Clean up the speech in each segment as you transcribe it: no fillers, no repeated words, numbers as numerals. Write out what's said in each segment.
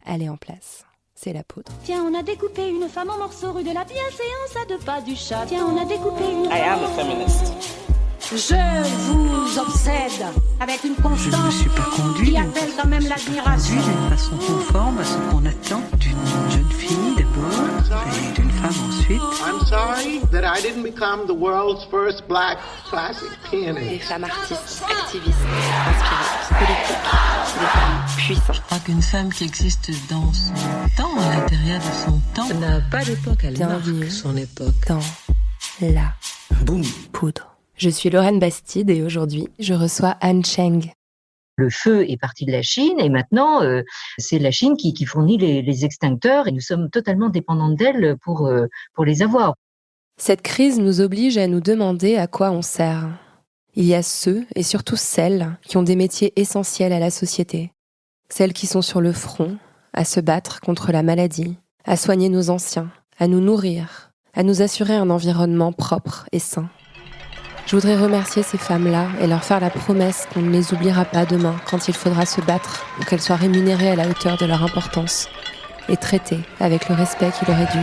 elle est en place. C'est la poudre. Tiens, on a découpé une femme en morceaux rue de la bienséance à 2 pas du chat. Tiens, on a découpé une I am a feminist. Je vous obsède avec une constance Je ne suis pas conduite qui appelle quand même l'admiration. d'une façon conforme à ce qu'on attend d'une jeune fille d'abord et d'une femme ensuite. I'm sorry that I didn't become the world's first black classic pianist. Des femmes artistes, activistes, inspirantes, politiques, des femmes puissantes. Je crois qu'une femme qui existe dans son temps, à l'intérieur de son temps, n'a pas d'époque, elle Bienvenue marque son époque. dans la Boum. poudre. Je suis Lorraine Bastide et aujourd'hui, je reçois Anne Cheng. Le feu est parti de la Chine et maintenant, c'est la Chine qui fournit les extincteurs et nous sommes totalement dépendantes d'elle pour les avoir. Cette crise nous oblige à nous demander à quoi on sert. Il y a ceux, et surtout celles, qui ont des métiers essentiels à la société. Celles qui sont sur le front, à se battre contre la maladie, à soigner nos anciens, à nous nourrir, à nous assurer un environnement propre et sain. Je voudrais remercier ces femmes-là et leur faire la promesse qu'on ne les oubliera pas demain quand il faudra se battre pour qu'elles soient rémunérées à la hauteur de leur importance et traitées avec le respect qui leur est dû.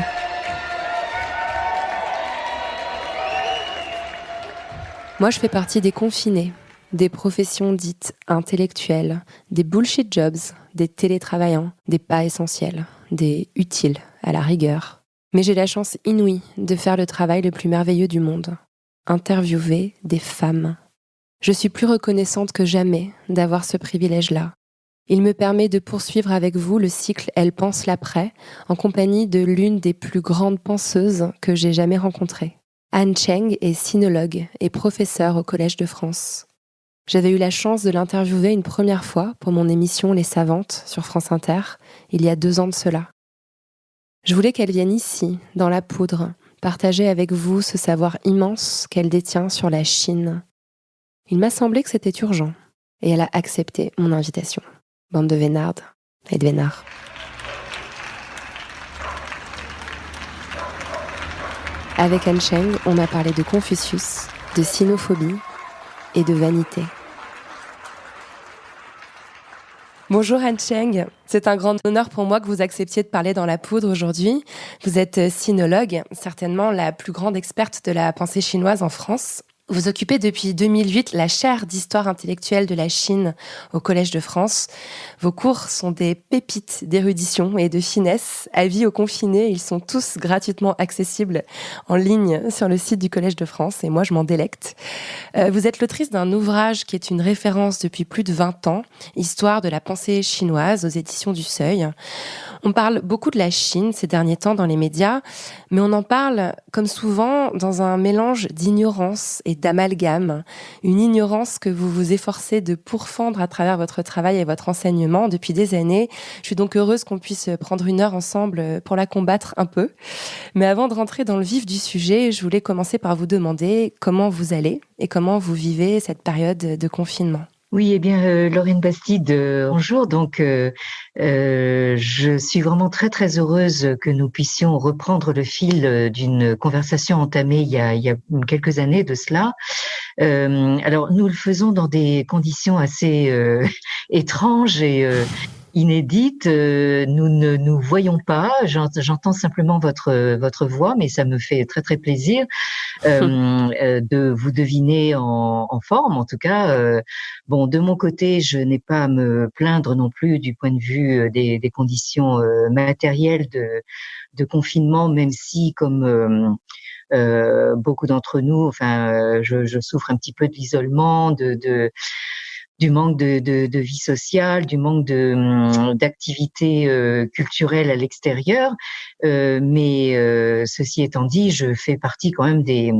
Moi, je fais partie des confinés, des professions dites intellectuelles, des bullshit jobs, des télétravaillants, des pas essentiels, des utiles à la rigueur. Mais j'ai la chance inouïe de faire le travail le plus merveilleux du monde. Interviewer des femmes. Je suis plus reconnaissante que jamais d'avoir ce privilège-là. Il me permet de poursuivre avec vous le cycle Elle pense l'après, en compagnie de l'une des plus grandes penseuses que j'ai jamais rencontrées. Anne Cheng est sinologue et professeure au Collège de France. J'avais eu la chance de l'interviewer une première fois pour mon émission Les Savantes sur France Inter, il y a 2 ans de cela. Je voulais qu'elle vienne ici, dans la poudre, partager avec vous ce savoir immense qu'elle détient sur la Chine. Il m'a semblé que c'était urgent, et elle a accepté mon invitation. Bande de vénardes et de vénards. Avec Anne Cheng, on a parlé de Confucius, de sinophobie et de vanité. Bonjour Anne Cheng, c'est un grand honneur pour moi que vous acceptiez de parler dans la poudre aujourd'hui. Vous êtes sinologue, certainement la plus grande experte de la pensée chinoise en France. Vous occupez depuis 2008 la chaire d'histoire intellectuelle de la Chine au Collège de France. Vos cours sont des pépites d'érudition et de finesse. Avis aux confinés, ils sont tous gratuitement accessibles en ligne sur le site du Collège de France et moi je m'en délecte. Vous êtes l'autrice d'un ouvrage qui est une référence depuis plus de 20 ans, Histoire de la pensée chinoise aux éditions du Seuil. On parle beaucoup de la Chine ces derniers temps dans les médias, mais on en parle, comme souvent, dans un mélange d'ignorance et d'amalgame. Une ignorance que vous vous efforcez de pourfendre à travers votre travail et votre enseignement depuis des années. Je suis donc heureuse qu'on puisse prendre 1 heure ensemble pour la combattre un peu. Mais avant de rentrer dans le vif du sujet, je voulais commencer par vous demander comment vous allez et comment vous vivez cette période de confinement. Oui, eh bien, Lorraine Bastide, bonjour. Donc, je suis vraiment très, très heureuse que nous puissions reprendre le fil d'une conversation entamée il y a quelques années de cela. Alors, nous le faisons dans des conditions assez étranges et inédites. Nous ne nous voyons pas. J'entends simplement votre voix, mais ça me fait très, très plaisir de vous deviner en forme. En tout cas, bon, de mon côté, je n'ai pas à me plaindre non plus du point de vue des conditions matérielles de confinement, même si, comme beaucoup d'entre nous, enfin, je souffre un petit peu de l'isolement, du manque de vie sociale, du manque d'activité culturelle à l'extérieur. Mais ceci étant dit, je fais partie quand même des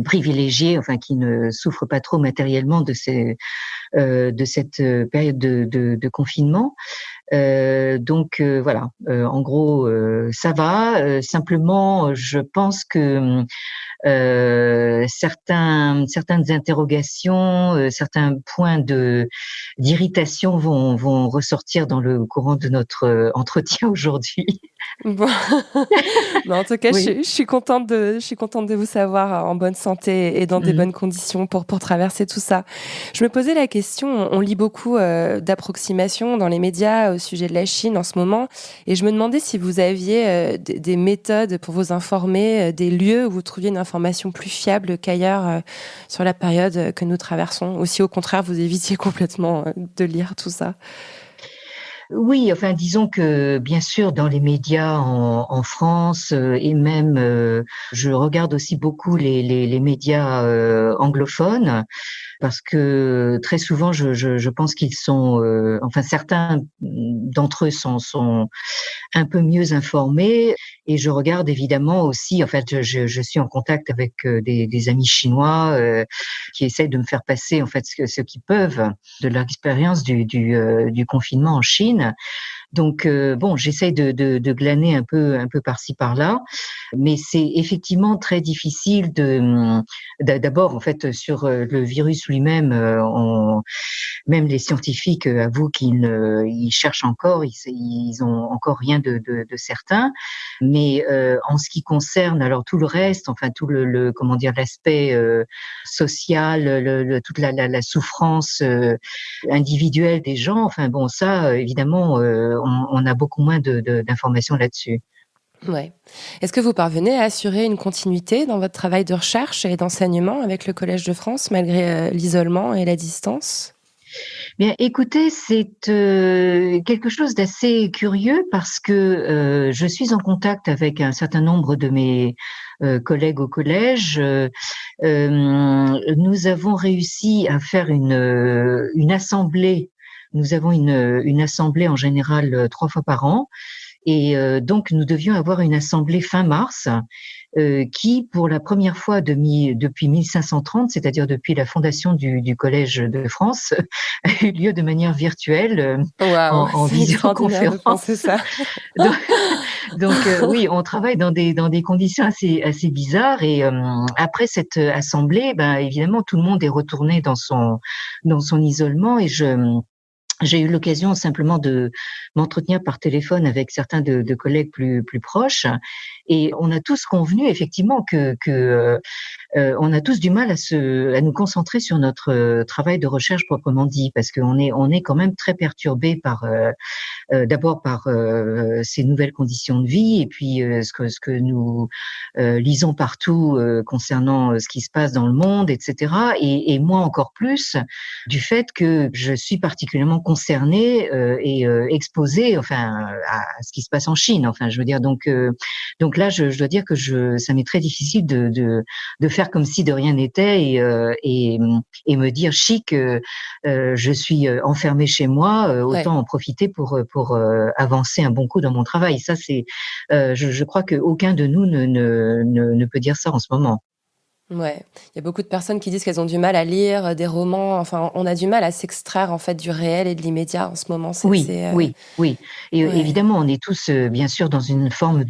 privilégiés, enfin qui ne souffrent pas trop matériellement de cette période de confinement. Donc voilà, en gros, ça va. Simplement, je pense que certaines interrogations, certains points d'irritation vont ressortir dans le courant de notre entretien aujourd'hui. Bon. Mais en tout cas, Oui. je suis contente de vous savoir en bonne santé et dans des bonnes conditions pour traverser tout ça. Je me posais la question, on lit beaucoup d'approximations dans les médias au sujet de la Chine en ce moment, et je me demandais si vous aviez des méthodes pour vous informer, des lieux où vous trouviez une information plus fiable qu'ailleurs sur la période que nous traversons, ou si au contraire vous évitiez complètement de lire tout ça. Oui, enfin, disons que bien sûr, dans les médias en France et même, je regarde aussi beaucoup les médias anglophones parce que très souvent, je pense qu'ils sont, enfin, certains d'entre eux sont un peu mieux informés. Et je regarde évidemment aussi, en fait, je suis en contact avec des amis chinois qui essaient de me faire passer en fait ce qu'ils peuvent de leur expérience du confinement en Chine. Donc bon, j'essaye de glaner un peu par-ci par-là, mais c'est effectivement très difficile d'abord en fait sur le virus lui-même. Même les scientifiques avouent ils cherchent encore, ils ont encore rien de certain. Mais en ce qui concerne alors tout le reste, enfin tout le comment dire l'aspect social, toute la souffrance individuelle des gens, enfin bon ça évidemment on a beaucoup moins d'informations là-dessus. Ouais. Est-ce que vous parvenez à assurer une continuité dans votre travail de recherche et d'enseignement avec le Collège de France malgré l'isolement et la distance ? Bien, écoutez, c'est quelque chose d'assez curieux parce que je suis en contact avec un certain nombre de mes collègues au collège. Nous avons réussi à faire une assemblée. Nous avons une assemblée en général 3 fois par an. Et donc, nous devions avoir une assemblée fin mars qui, pour la première fois depuis 1530, c'est-à-dire depuis la fondation du Collège de France, a eu lieu de manière virtuelle en c'est extraordinaire de visioconférence. penser ça. Donc oui, on travaille dans des conditions assez bizarres. Et après cette assemblée, ben évidemment, tout le monde est retourné dans son isolement. Et j'ai eu l'occasion simplement de m'entretenir par téléphone avec certains de collègues plus proches, et on a tous convenu effectivement que on a tous du mal à nous concentrer sur notre travail de recherche proprement dit, parce qu'on est quand même très perturbé par d'abord par ces nouvelles conditions de vie, et puis ce que nous lisons partout concernant ce qui se passe dans le monde, etc. Et moi encore plus du fait que je suis particulièrement concernée et exposée, enfin, à ce qui se passe en Chine. Enfin, je veux dire, donc là, je dois dire que ça m'est très difficile de faire comme si de rien n'était et me dire chic, je suis enfermée chez moi, autant en profiter pour avancer un bon coup dans mon travail. Ça, c'est, je crois que aucun de nous ne peut dire ça en ce moment. Ouais, il y a beaucoup de personnes qui disent qu'elles ont du mal à lire des romans. Enfin, on a du mal à s'extraire en fait du réel et de l'immédiat en ce moment. Oui. Et ouais. évidemment, on est tous bien sûr dans une forme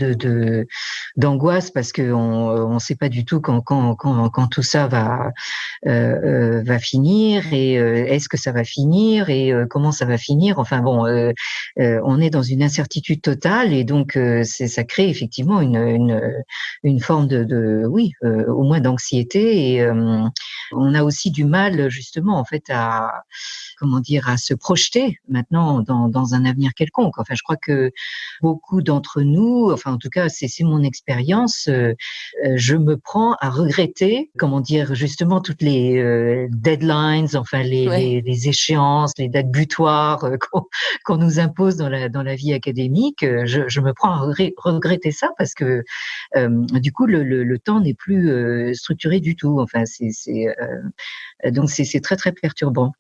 d'angoisse parce que on sait pas du tout quand tout ça va finir, et est-ce que ça va finir, et comment ça va finir. Enfin bon, on est dans une incertitude totale, et donc ça crée effectivement une forme au moins d'anxiété, et on a aussi du mal justement en fait à se projeter maintenant dans un avenir quelconque. Enfin, je crois que beaucoup d'entre nous, enfin en tout cas c'est mon expérience, je me prends à regretter justement toutes les deadlines, enfin les échéances, les dates butoirs qu'on nous impose dans la vie académique. Je me prends à regretter ça parce que du coup le temps n'est plus structuré du tout. Enfin donc c'est très très perturbant.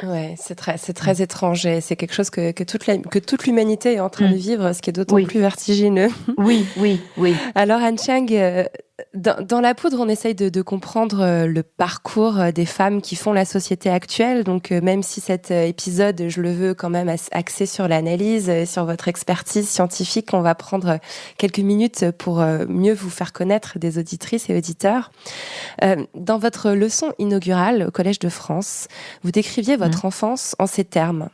Ouais, c'est très étrange, et c'est quelque chose que toute l'humanité est en train de vivre, ce qui est d'autant plus vertigineux. Oui. Alors Anh Cheng, dans La Poudre, on essaye de comprendre le parcours des femmes qui font la société actuelle. Donc même si cet épisode, je le veux quand même axé sur l'analyse, sur votre expertise scientifique, on va prendre quelques minutes pour mieux vous faire connaître des auditrices et auditeurs. Dans votre leçon inaugurale au Collège de France, vous décriviez votre enfance en ces termes.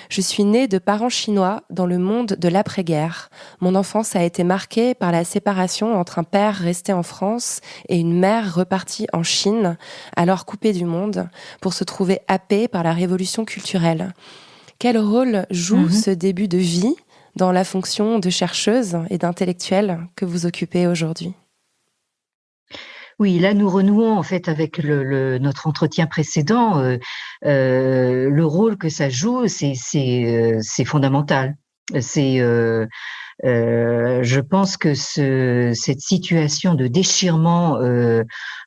Je suis née de parents chinois dans le monde de l'après-guerre. Mon enfance a été marquée par la séparation entre un père resté en France et une mère repartie en Chine, alors coupée du monde, pour se trouver happée par la révolution culturelle. Quel rôle joue ce début de vie dans la fonction de chercheuse et d'intellectuelle que vous occupez aujourd'hui ? Oui, là nous renouons en fait avec notre entretien précédent. Le rôle que ça joue, c'est fondamental. Je pense que cette situation de déchirement,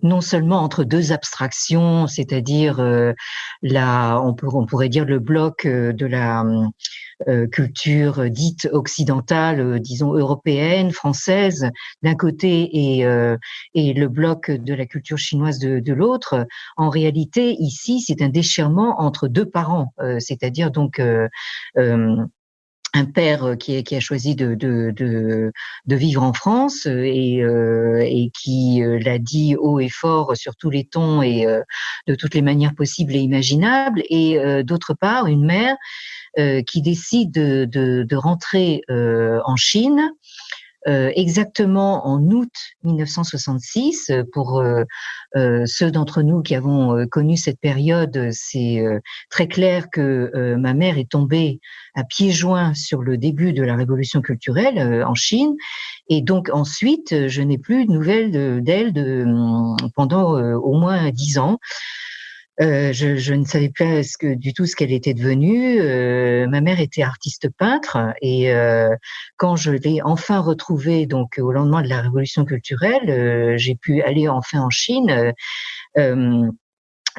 non seulement entre deux abstractions, c'est-à-dire on pourrait dire le bloc de la culture dite occidentale, disons européenne, française, d'un côté, et le bloc de la culture chinoise de l'autre. En réalité, ici, c'est un déchirement entre deux parents, c'est-à-dire donc un père qui a choisi de vivre en France et qui l'a dit haut et fort sur tous les tons et de toutes les manières possibles et imaginables, et d'autre part une mère qui décide de rentrer en Chine exactement en août 1966. Pour ceux d'entre nous qui avons connu cette période, c'est très clair que ma mère est tombée à pieds joints sur le début de la révolution culturelle en Chine, et donc ensuite je n'ai plus de nouvelles d'elle pendant au moins 10 ans. Je ne savais pas du tout ce qu'elle était devenue. Ma mère était artiste peintre, et quand je l'ai enfin retrouvée, donc au lendemain de la Révolution culturelle, j'ai pu aller enfin en Chine.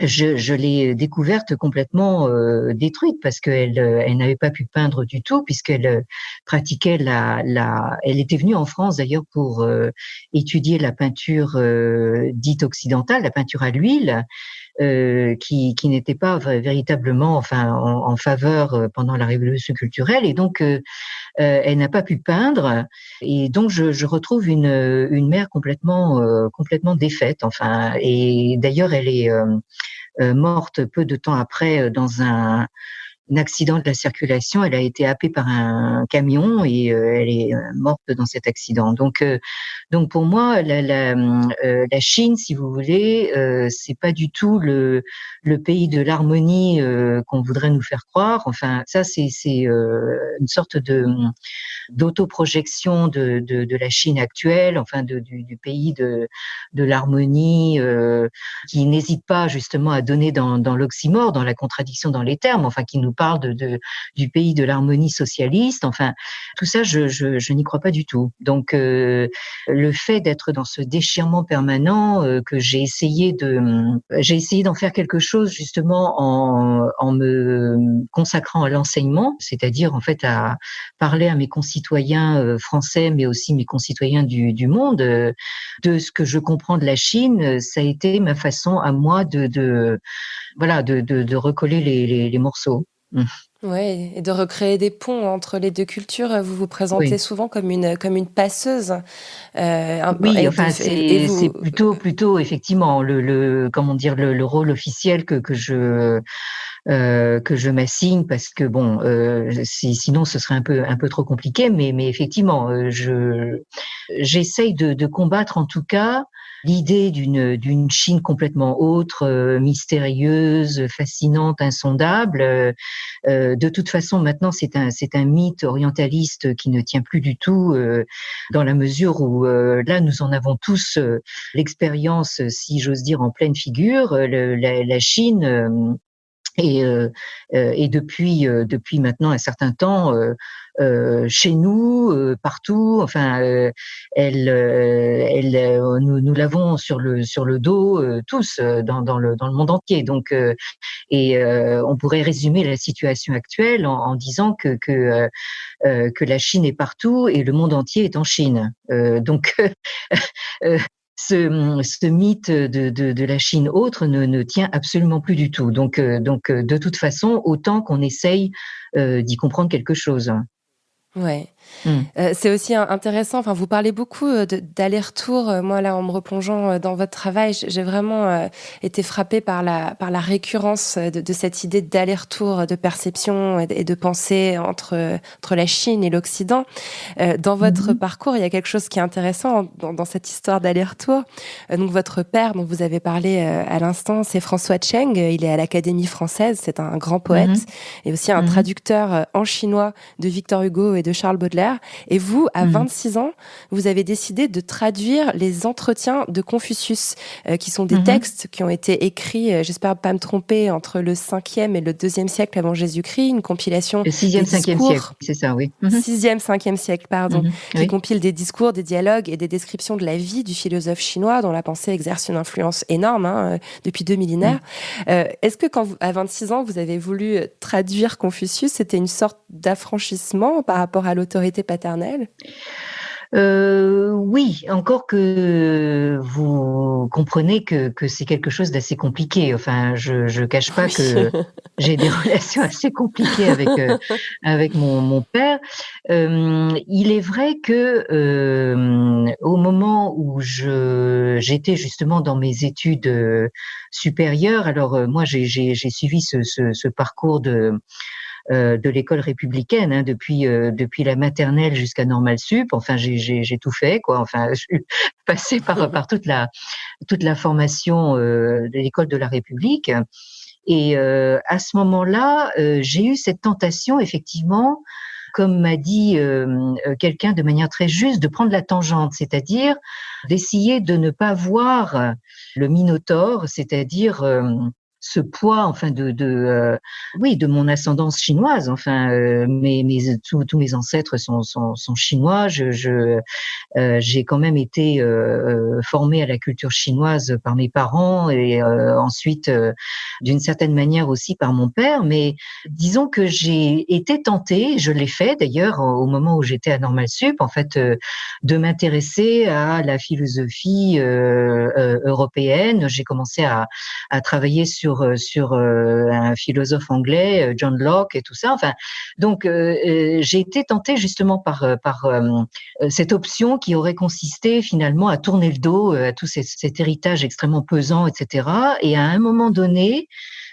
Je l'ai découverte complètement détruite, parce qu'elle n'avait pas pu peindre du tout, puisqu'elle pratiquait elle était venue en France d'ailleurs pour étudier la peinture dite occidentale, la peinture à l'huile, qui n'était pas véritablement en faveur pendant la Révolution culturelle, et donc elle n'a pas pu peindre, et donc je retrouve une mère complètement défaite, et d'ailleurs elle est morte peu de temps après dans un accident de la circulation. Elle a été happée par un camion et elle est morte dans cet accident. Donc pour moi, la Chine, si vous voulez, c'est pas du tout le pays de l'harmonie qu'on voudrait nous faire croire. Enfin, ça c'est une sorte d'autoprojection de la Chine actuelle, du pays de l'harmonie, qui n'hésite pas justement à donner dans l'oxymore, dans la contradiction dans les termes, qui nous parle du pays de l'harmonie socialiste. Tout ça, je n'y crois pas du tout. Donc le fait d'être dans ce déchirement permanent, que j'ai essayé d'en faire quelque chose justement en me consacrant à l'enseignement, c'est-à-dire à parler à mes concitoyens français, mais aussi mes concitoyens du monde, de ce que je comprends de la Chine. Ça a été ma façon à moi de recoller les morceaux. Oui, et de recréer des ponts entre les deux cultures. Vous vous présentez souvent comme une passeuse. C'est plutôt effectivement le rôle officiel que je m'assigne, parce que sinon ce serait un peu trop compliqué, mais effectivement j'essaye de combattre en tout cas l'idée d'une Chine complètement autre, mystérieuse, fascinante, insondable. De toute façon, maintenant, c'est un mythe orientaliste qui ne tient plus du tout, dans la mesure où là, nous en avons tous l'expérience, si j'ose dire, en pleine figure. La Chine et depuis maintenant un certain temps, chez nous, partout, nous l'avons sur le dos, tous, dans le monde entier. Donc on pourrait résumer la situation actuelle en disant que la Chine est partout et le monde entier est en Chine. Ce mythe de la Chine autre ne tient absolument plus du tout. Donc de toute façon, autant qu'on essaye d'y comprendre quelque chose. Ouais. Mm. C'est aussi intéressant. Enfin, vous parlez beaucoup d'aller-retour. Moi, là, en me replongeant dans votre travail, j'ai vraiment été frappée par la récurrence de cette idée d'aller-retour, de perception et de pensée entre la Chine et l'Occident. Dans votre parcours, il y a quelque chose qui est intéressant dans cette histoire d'aller-retour. Donc, votre père, dont vous avez parlé à l'instant, c'est François Cheng. Il est à l'Académie française. C'est un grand poète et aussi un traducteur en chinois de Victor Hugo et de Charles Baudelaire. Et vous, à 26 ans, vous avez décidé de traduire les entretiens de Confucius, qui sont des textes qui ont été écrits, j'espère pas me tromper, entre le 5e et le 2e siècle avant Jésus-Christ, une compilation Le 6e, 5e siècle, c'est ça, oui. 6e, 5e siècle, pardon, qui Oui. compile des discours, des dialogues et des descriptions de la vie du philosophe chinois dont la pensée exerce une influence énorme depuis 2 millénaires. Est-ce que à 26 ans, vous avez voulu traduire Confucius, c'était une sorte d'affranchissement par rapport à l'autorité paternelle? Oui, encore que vous comprenez que c'est quelque chose d'assez compliqué. Enfin, je cache pas que j'ai des relations assez compliquées avec mon père. Il est vrai que au moment où j'étais justement dans mes études supérieures, alors moi j'ai suivi ce parcours de l'école républicaine depuis la maternelle jusqu'à Normal Sup. Enfin, j'ai tout fait, quoi. Enfin, je suis passée par toute la formation de l'école de la République. Et à ce moment-là, j'ai eu cette tentation, effectivement, comme m'a dit quelqu'un de manière très juste, de prendre la tangente, c'est-à-dire d'essayer de ne pas voir le Minotaure, c'est-à-dire ce poids, enfin de mon ascendance chinoise. Enfin, tous mes ancêtres sont chinois. J'ai quand même été formée à la culture chinoise par mes parents et ensuite, d'une certaine manière aussi par mon père. Mais disons que j'ai été tentée, je l'ai fait d'ailleurs au moment où j'étais à Normal Sup, en fait, de m'intéresser à la philosophie européenne. J'ai commencé à travailler sur un philosophe anglais, John Locke et tout ça. Enfin, donc j'ai été tentée justement par cette option qui aurait consisté finalement à tourner le dos à tout cet héritage extrêmement pesant, etc. Et à un moment donné,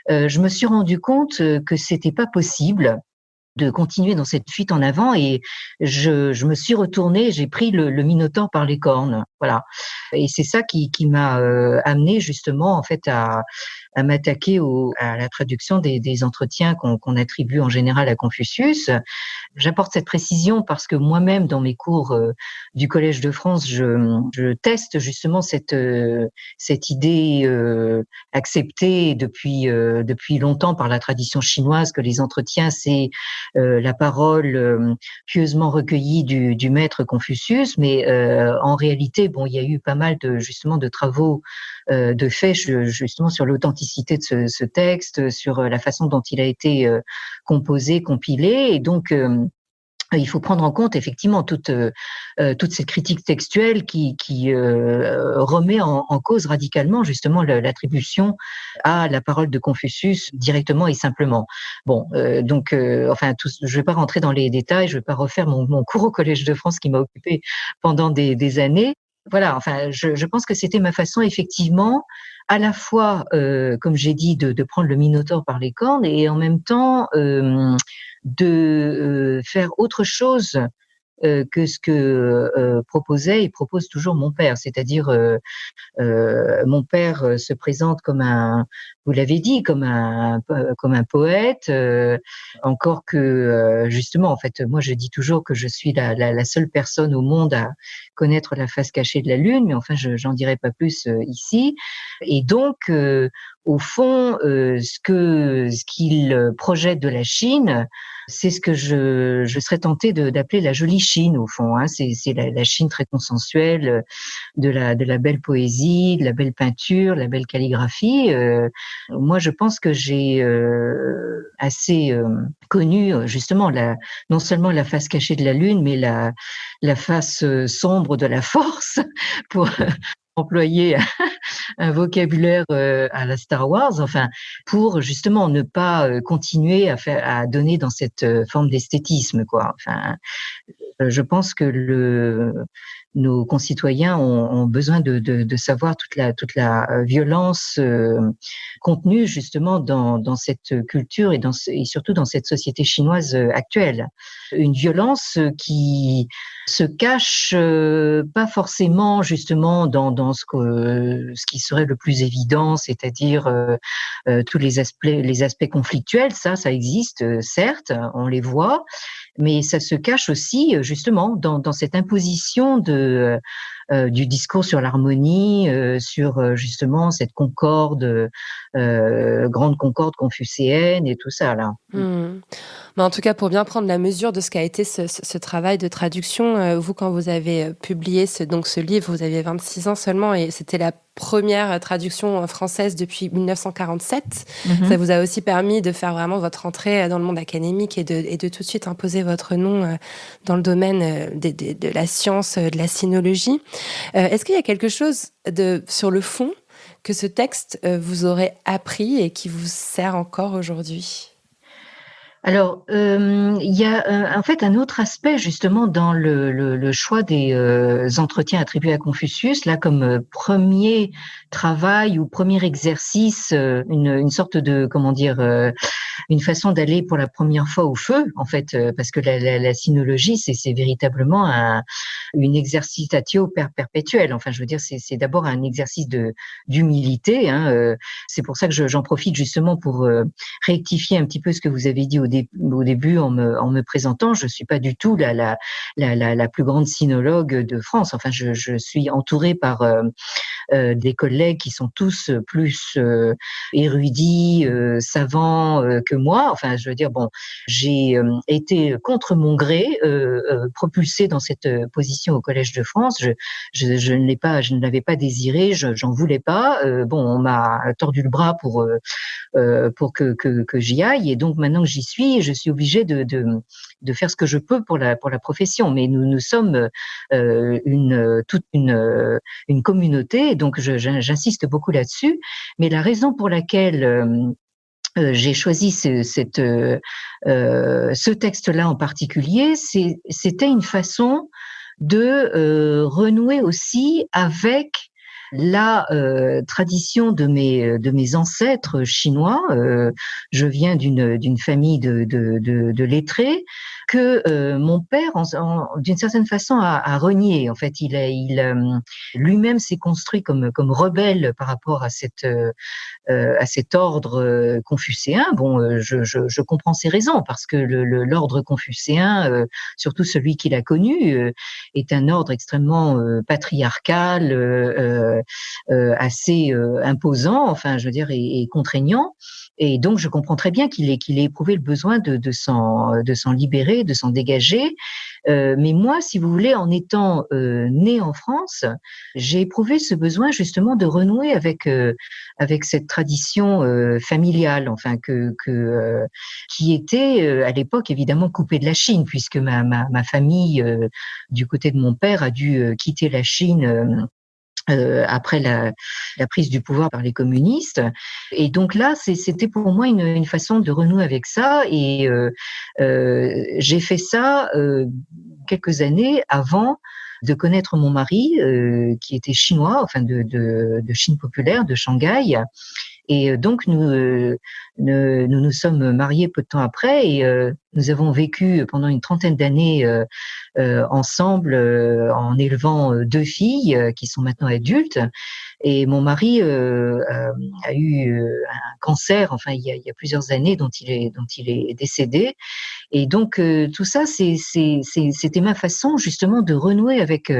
je me suis rendu compte que c'était pas possible de continuer dans cette fuite en avant et je me suis retournée, j'ai pris le Minotaure par les cornes, voilà. Et c'est ça qui m'a amené justement en fait à m'attaquer à la traduction des entretiens qu'on attribue en général à Confucius. J'apporte cette précision parce que moi-même, dans mes cours du Collège de France, je teste justement cette idée acceptée depuis longtemps par la tradition chinoise que les entretiens, c'est la parole pieusement recueillie du maître Confucius. Mais en réalité, bon, il y a eu pas mal de travaux de fait justement sur l'authenticité de ce texte, sur la façon dont il a été composé, compilé, et donc il faut prendre en compte effectivement toute cette critique textuelle qui remet en cause radicalement justement l'attribution à la parole de Confucius directement et simplement. Bon, donc je vais pas rentrer dans les détails, je vais pas refaire mon cours au Collège de France qui m'a occupé pendant des années. Voilà, enfin, je pense que c'était ma façon effectivement, à la fois, comme j'ai dit, de prendre le Minotaure par les cornes et en même temps de faire autre chose que ce que proposait et propose toujours mon père, c'est-à-dire mon père se présente comme vous l'avez dit, comme un poète, encore que justement, en fait, moi je dis toujours que je suis la seule personne au monde à connaître la face cachée de la Lune, mais enfin j'en dirai pas plus ici. Et donc au fond, ce qu'il projette de la Chine, c'est ce que je serais tentée d'appeler la jolie Chine, au fond. Hein. C'est la Chine très consensuelle, de la belle poésie, de la belle peinture, de la belle calligraphie. Moi, je pense que j'ai assez connu justement non seulement la face cachée de la Lune, mais la face sombre de la force, pour employer un vocabulaire à la Star Wars, enfin, pour justement ne pas continuer à donner dans cette forme d'esthétisme, quoi. Enfin, je pense que nos concitoyens ont besoin de savoir toute la violence contenue justement dans cette culture et surtout dans cette société chinoise actuelle. Une violence qui se cache pas forcément justement dans ce qui serait le plus évident, c'est-à-dire tous les aspects conflictuels. Ça existe, certes, on les voit, mais ça se cache aussi justement dans cette imposition du discours sur l'harmonie, sur justement cette concorde, grande concorde confucéenne et tout ça là. Mais en tout cas, pour bien prendre la mesure de ce qu'a été ce travail de traduction, vous, quand vous avez publié ce livre, vous aviez 26 ans seulement et c'était la première traduction française depuis 1947. Ça vous a aussi permis de faire vraiment votre entrée dans le monde académique et de tout de suite imposer votre nom dans le domaine de la science, de la sinologie. Est-ce qu'il y a quelque chose sur le fond que ce texte vous aurait appris et qui vous sert encore aujourd'hui ? Alors, il y a en fait un autre aspect justement dans le choix des entretiens attribués à Confucius, là comme premier travail ou premier exercice, une sorte de, comment dire, une façon d'aller pour la première fois au feu, en fait, parce que la sinologie, c'est véritablement une exercitatio perpétuelle. Enfin, je veux dire, c'est d'abord un exercice d'humilité. C'est pour ça que j'en profite justement pour rectifier un petit peu ce que vous avez dit au début en me présentant. Je suis pas du tout la plus grande sinologue de France. Enfin, je suis entourée par des collègues qui sont tous plus érudits, savants que moi. Enfin, je veux dire, bon, j'ai été contre mon gré propulsée dans cette position au Collège de France. Je ne l'avais pas désiré, j'en voulais pas. Bon, on m'a tordu le bras pour que j'y aille, et donc maintenant que j'y suis, je suis obligée de faire ce que je peux pour la profession. Mais nous sommes toute une communauté, donc j'insiste beaucoup là-dessus. Mais la raison pour laquelle j'ai choisi ce texte-là en particulier, c'était une façon de renouer aussi avec la tradition de mes ancêtres chinois. Je viens d'une famille de lettrés que mon père, d'une certaine façon, a renié. En fait, il lui-même s'est construit comme rebelle par rapport à cet ordre confucéen. Bon, je comprends ses raisons, parce que l'ordre confucéen, surtout celui qu'il a connu, est un ordre extrêmement patriarcal, assez imposant, enfin, je veux dire, et contraignant. Et donc, je comprends très bien qu'il ait éprouvé le besoin de s'en libérer, de s'en dégager. Mais moi, si vous voulez, en étant née en France, j'ai éprouvé ce besoin justement de renouer avec cette tradition familiale, enfin qui était à l'époque évidemment coupée de la Chine, puisque ma famille du côté de mon père a dû quitter la Chine. Après la prise du pouvoir par les communistes. Et donc là, c'était pour moi une façon de renouer avec ça. Et j'ai fait ça quelques années avant de connaître mon mari, qui était chinois, enfin de Chine populaire, de Shanghai. Et donc nous sommes mariés peu de temps après, et nous avons vécu pendant une trentaine d'années ensemble, en élevant 2 filles qui sont maintenant adultes. Et mon mari a eu un cancer, enfin il y a plusieurs années, dont il est décédé. Et donc tout ça, c'était ma façon justement de renouer avec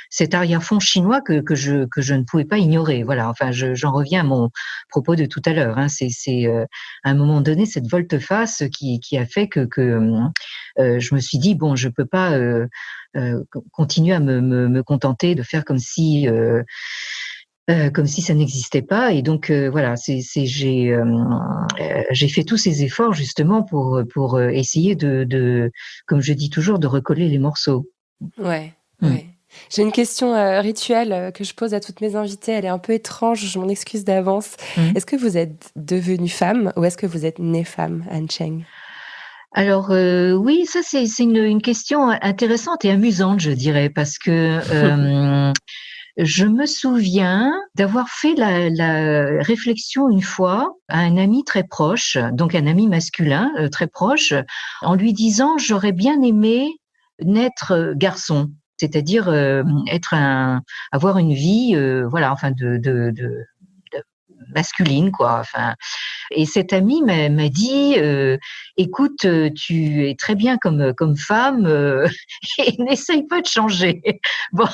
cet arrière-fond chinois que je ne pouvais pas ignorer. Voilà. Enfin, j'en reviens à mon propos de tout à l'heure. C'est à un moment donné cette volte-face qui a fait que je me suis dit, bon, je peux pas continuer à me contenter de faire comme si ça n'existait pas. Et donc voilà, j'ai fait tous ces efforts justement pour essayer de, comme je dis toujours, de recoller les morceaux. Ouais. J'ai une question rituelle que je pose à toutes mes invitées. Elle est un peu étrange, je m'en excuse d'avance. Est-ce que vous êtes devenue femme ou est-ce que vous êtes née femme, Han Cheng? Alors oui, ça c'est une question intéressante et amusante, je dirais, parce que je me souviens d'avoir fait la réflexion une fois à un ami très proche, donc un ami masculin très proche, en lui disant j'aurais bien aimé naître garçon, c'est-à-dire avoir une vie, voilà, enfin de masculine, quoi. Enfin, et cet ami m'a dit, écoute, tu es très bien comme femme et n'essaye pas de changer. Bon,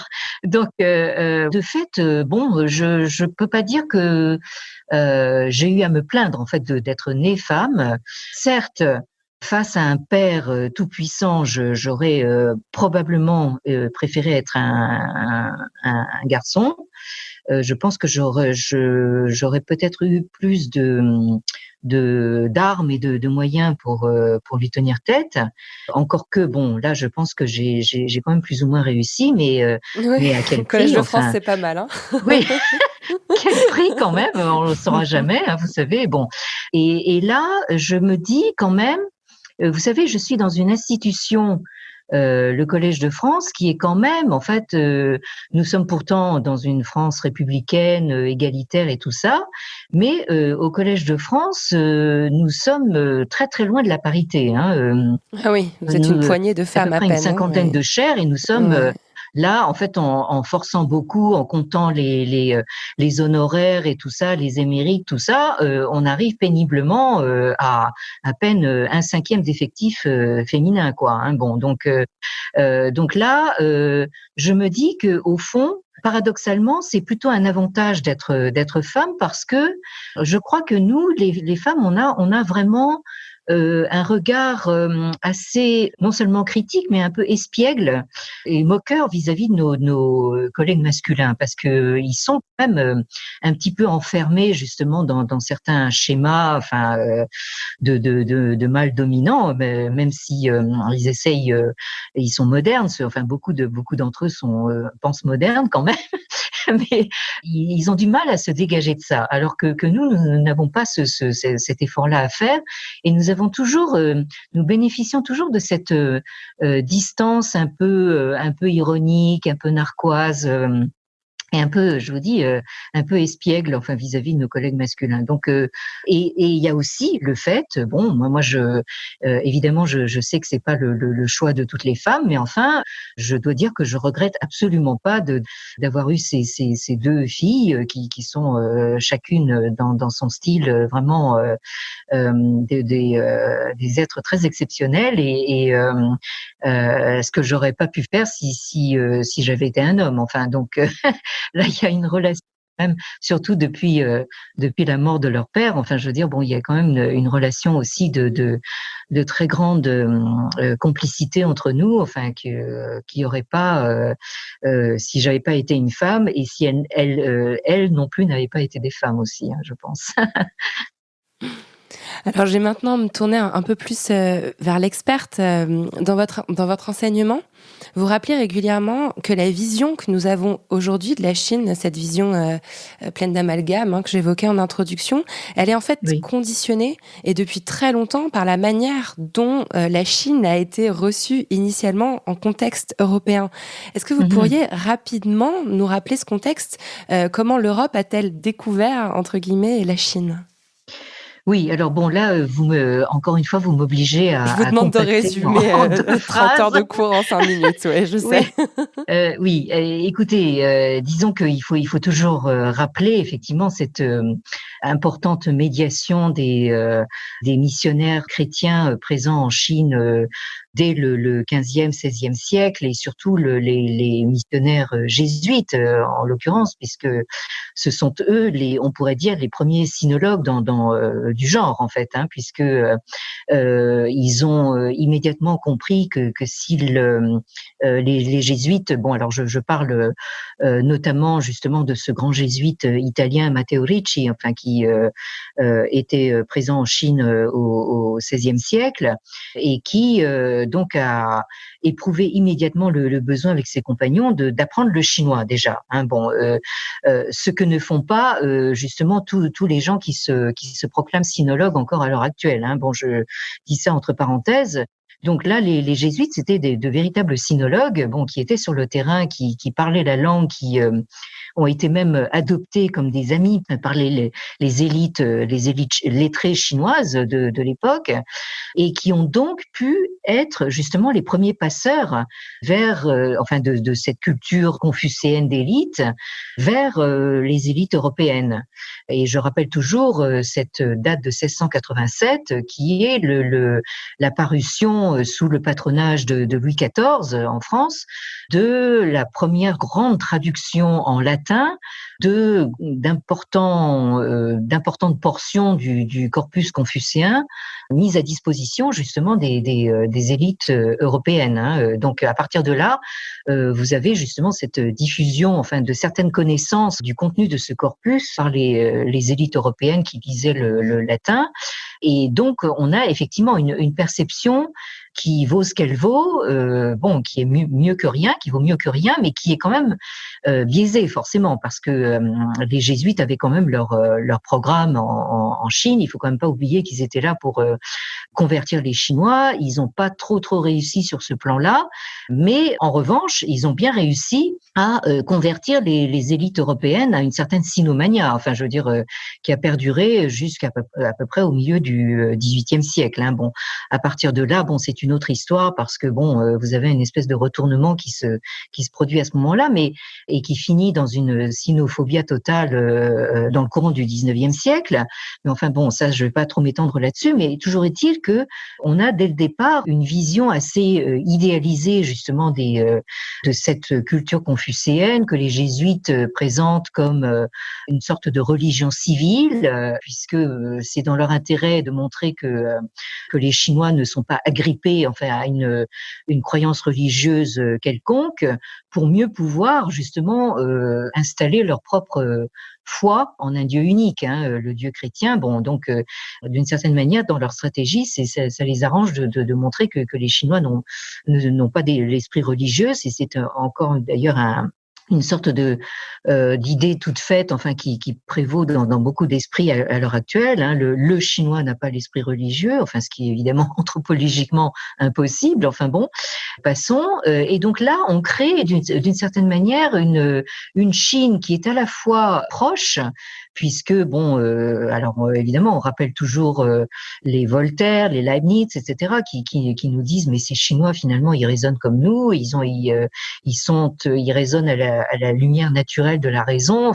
donc de fait, bon, je peux pas dire que j'ai eu à me plaindre en fait d'être née femme. Certes, face à un père tout puissant, j'aurais probablement préféré être un garçon. Je pense que j'aurais peut-être eu plus d'armes et de moyens pour lui tenir tête. Encore que bon, là, je pense que j'ai quand même plus ou moins réussi, mais à quel Le Collège prix, de France, enfin, c'est pas mal, hein. oui, quel prix quand même, on le saura jamais, hein, vous savez. Bon, et là, je me dis quand même, vous savez, je suis dans une institution, le Collège de France, qui est quand même, en fait, nous sommes pourtant dans une France républicaine, égalitaire et tout ça, mais au Collège de France, nous sommes très très loin de la parité. Hein, Ah oui, vous êtes une poignée de femmes à peu près peine. une cinquantaine Oui. de chaires et nous sommes Ouais. là, en fait, en forçant beaucoup, en comptant les honoraires et tout ça, les émérites, tout ça, on arrive péniblement à peine un cinquième d'effectifs féminins, quoi. Hein. Bon, donc là, je me dis que au fond, paradoxalement, c'est plutôt un avantage d'être femme parce que je crois que nous, les femmes, on a vraiment un regard assez non seulement critique mais un peu espiègle et moqueur vis-à-vis de nos collègues masculins parce que ils sont quand même un petit peu enfermés justement dans certains schémas, enfin de mâles dominants, même si ils essayent, ils sont modernes, enfin beaucoup d'entre eux pensent modernes quand même. Mais ils ont du mal à se dégager de ça, alors que nous n'avons pas cet effort-là à faire, et nous bénéficions toujours de cette distance un peu ironique, un peu narquoise. Et un peu, je vous dis, un peu espiègle, enfin vis-à-vis de nos collègues masculins. Donc, et il y a aussi le fait, bon, moi, évidemment, je sais que c'est pas le choix de toutes les femmes, mais enfin, je dois dire que je regrette absolument pas d'avoir eu ces deux filles qui sont chacune dans son style vraiment des êtres très exceptionnels et ce que j'aurais pas pu faire si j'avais été un homme. Enfin, donc là, il y a une relation même, surtout depuis la mort de leur père. Enfin, je veux dire, bon, il y a quand même une relation aussi de très grande complicité entre nous. Enfin, qui aurait pas si j'avais pas été une femme et si elles non plus n'avaient pas été des femmes aussi, hein, je pense. Alors, je vais maintenant me tourner un peu plus vers l'experte. Dans votre enseignement, vous rappelez régulièrement que la vision que nous avons aujourd'hui de la Chine, cette vision pleine d'amalgame que j'évoquais en introduction, elle est en fait conditionnée, et depuis très longtemps, par la manière dont la Chine a été reçue initialement en contexte européen. Est-ce que vous pourriez rapidement nous rappeler ce contexte? Comment l'Europe a-t-elle découvert, entre guillemets, la Chine? Oui, alors bon, là, encore une fois, vous m'obligez à. Je vous demande de résumer 30 heures de cours en 5 minutes, ouais, je sais. Oui, écoutez, disons qu'il faut toujours rappeler effectivement cette importante médiation des missionnaires chrétiens présents en Chine dès le 15e, 16e siècle, et surtout les missionnaires jésuites en l'occurrence, puisque ce sont eux, on pourrait dire, les premiers sinologues du genre en fait, puisque ils ont immédiatement compris que si les jésuites, bon alors je parle notamment justement de ce grand jésuite italien Matteo Ricci, enfin qui était présent en Chine au XVIe siècle et qui donc a éprouvé immédiatement le besoin avec ses compagnons d'apprendre le chinois déjà. Ce que ne font pas justement tous les gens qui se proclament sinologues encore à l'heure actuelle. Je dis ça entre parenthèses. Donc là, les jésuites, c'était de véritables sinologues, qui étaient sur le terrain, qui parlaient la langue, qui ont été même adoptés comme des amis par les élites lettrées chinoises de l'époque, et qui ont donc pu être justement les premiers passeurs vers, de cette culture confucéenne d'élite vers les élites européennes. Et je rappelle toujours cette date de 1687 qui est la parution sous le patronage de Louis XIV en France de la première grande traduction en latin d'importantes portions du corpus confucéen mise à disposition justement des élites européennes. Donc à partir de là, vous avez justement cette diffusion de certaines connaissances du contenu de ce corpus par les élites européennes qui lisaient le latin. Et donc on a effectivement une perception qui vaut ce qu'elle vaut, qui est mieux que rien, qui vaut mieux que rien, mais qui est quand même biaisée forcément, parce que les jésuites avaient quand même leur programme en Chine. Il faut quand même pas oublier qu'ils étaient là pour convertir les Chinois. Ils n'ont pas trop réussi sur ce plan-là, mais en revanche, ils ont bien réussi à convertir les élites européennes à une certaine sinomania, qui a perduré jusqu'à peu près au milieu du XVIIIe siècle. À partir de là, c'est une autre histoire parce que vous avez une espèce de retournement qui se produit à ce moment-là, et qui finit dans une sinophobie totale dans le courant du XIXe siècle. Mais ça, je vais pas trop m'étendre là-dessus, mais toujours est-il que on a dès le départ une vision assez idéalisée justement de cette culture confucéenne que les jésuites présentent comme une sorte de religion civile, puisque c'est dans leur intérêt de montrer que les Chinois ne sont pas agrippés à une croyance religieuse quelconque, pour mieux pouvoir justement installer leur propre foi en un Dieu unique, le Dieu chrétien. D'une certaine manière, dans leur stratégie, ça les arrange de montrer que les Chinois n'ont pas l'esprit religieux. C'est encore d'ailleurs une sorte d'idée toute faite, qui prévaut dans beaucoup d'esprits à l'heure actuelle. Le chinois n'a pas l'esprit religieux, ce qui est évidemment anthropologiquement impossible. Passons. Et donc là, on crée d'une certaine manière une Chine qui est à la fois proche, puisque évidemment, on rappelle toujours les Voltaire, les Leibniz, etc., qui nous disent mais ces Chinois finalement ils raisonnent comme nous, ils raisonnent à la lumière naturelle de la raison,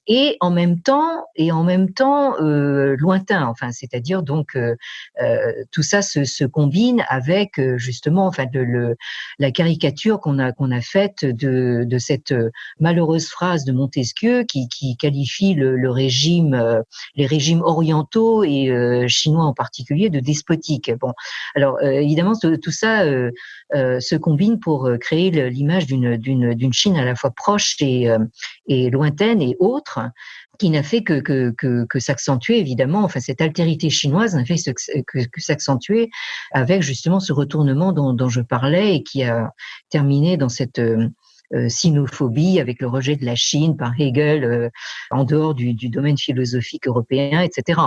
et en même temps lointain, c'est-à-dire donc tout ça se combine avec justement la caricature qu'on a faite de cette malheureuse phrase de Montesquieu qui qualifie le régime, les régimes orientaux et chinois en particulier de despotiques. Alors évidemment tout ça se combine pour créer l'image d'une Chine à la fois proche et lointaine et autre, qui n'a fait que s'accentuer évidemment. Cette altérité chinoise n'a fait que s'accentuer avec justement ce retournement dont je parlais et qui a terminé dans cette sinophobie avec le rejet de la Chine par Hegel en dehors du domaine philosophique européen, etc.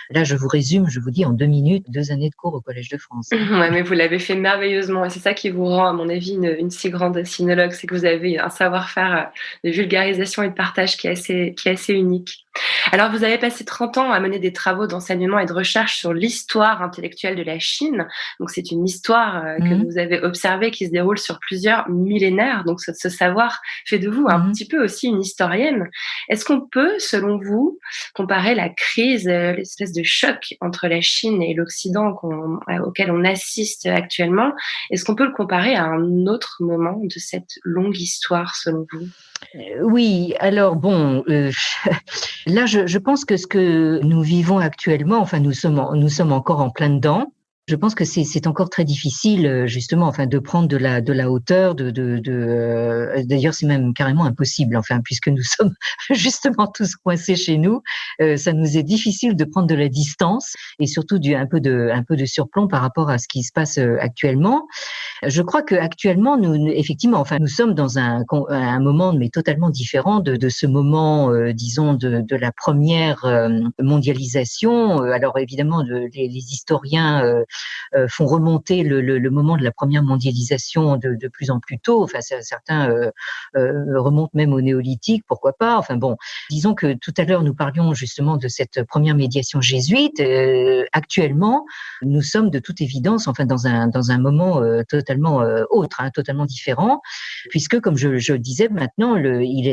Là, je vous résume, je vous dis en 2 minutes, 2 années de cours au Collège de France. Ouais, mais vous l'avez fait merveilleusement et c'est ça qui vous rend, à mon avis, une si grande sinologue, c'est que vous avez un savoir-faire de vulgarisation et de partage qui est assez unique. Alors, vous avez passé 30 ans à mener des travaux d'enseignement et de recherche sur l'histoire intellectuelle de la Chine. Donc, c'est une histoire que vous avez observée qui se déroule sur plusieurs millénaires. Donc, ce savoir fait de vous un petit peu aussi une historienne. Est-ce qu'on peut, selon vous, comparer la crise, l'espèce de choc entre la Chine et l'Occident auquel on assiste actuellement, est-ce qu'on peut le comparer à un autre moment de cette longue histoire, selon vous ? Oui, alors bon, là, je pense que ce que nous vivons actuellement, enfin, nous sommes encore en plein dedans. Je pense que c'est encore très difficile, justement, enfin, de prendre de la hauteur, d'ailleurs, c'est même carrément impossible, enfin, puisque nous sommes justement tous coincés chez nous, ça nous est difficile de prendre de la distance et surtout un peu de surplomb par rapport à ce qui se passe actuellement. Je crois que actuellement, effectivement, enfin, nous sommes dans un moment, mais totalement différent de ce moment, disons, de la première mondialisation. Alors évidemment, les historiens font remonter le moment de la première mondialisation de plus en plus tôt. Enfin, certains remontent même au néolithique, pourquoi pas. Enfin bon, disons que tout à l'heure, nous parlions justement de cette première médiation jésuite. Actuellement, nous sommes de toute évidence, enfin, dans un moment totalement autre, hein, totalement différent, puisque, comme je le disais maintenant,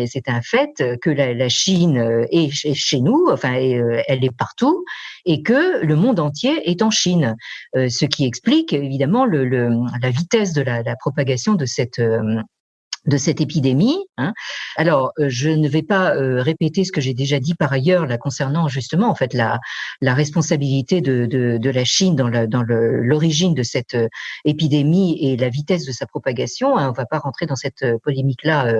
c'est un fait que la Chine est chez nous, enfin, elle est partout, et que le monde entier est en Chine, ce qui explique évidemment la vitesse de la propagation de cette épidémie. Hein. Alors, je ne vais pas répéter ce que j'ai déjà dit par ailleurs là concernant justement en fait la responsabilité de la Chine dans l'origine de cette épidémie et la vitesse de sa propagation. Hein. On ne va pas rentrer dans cette polémique là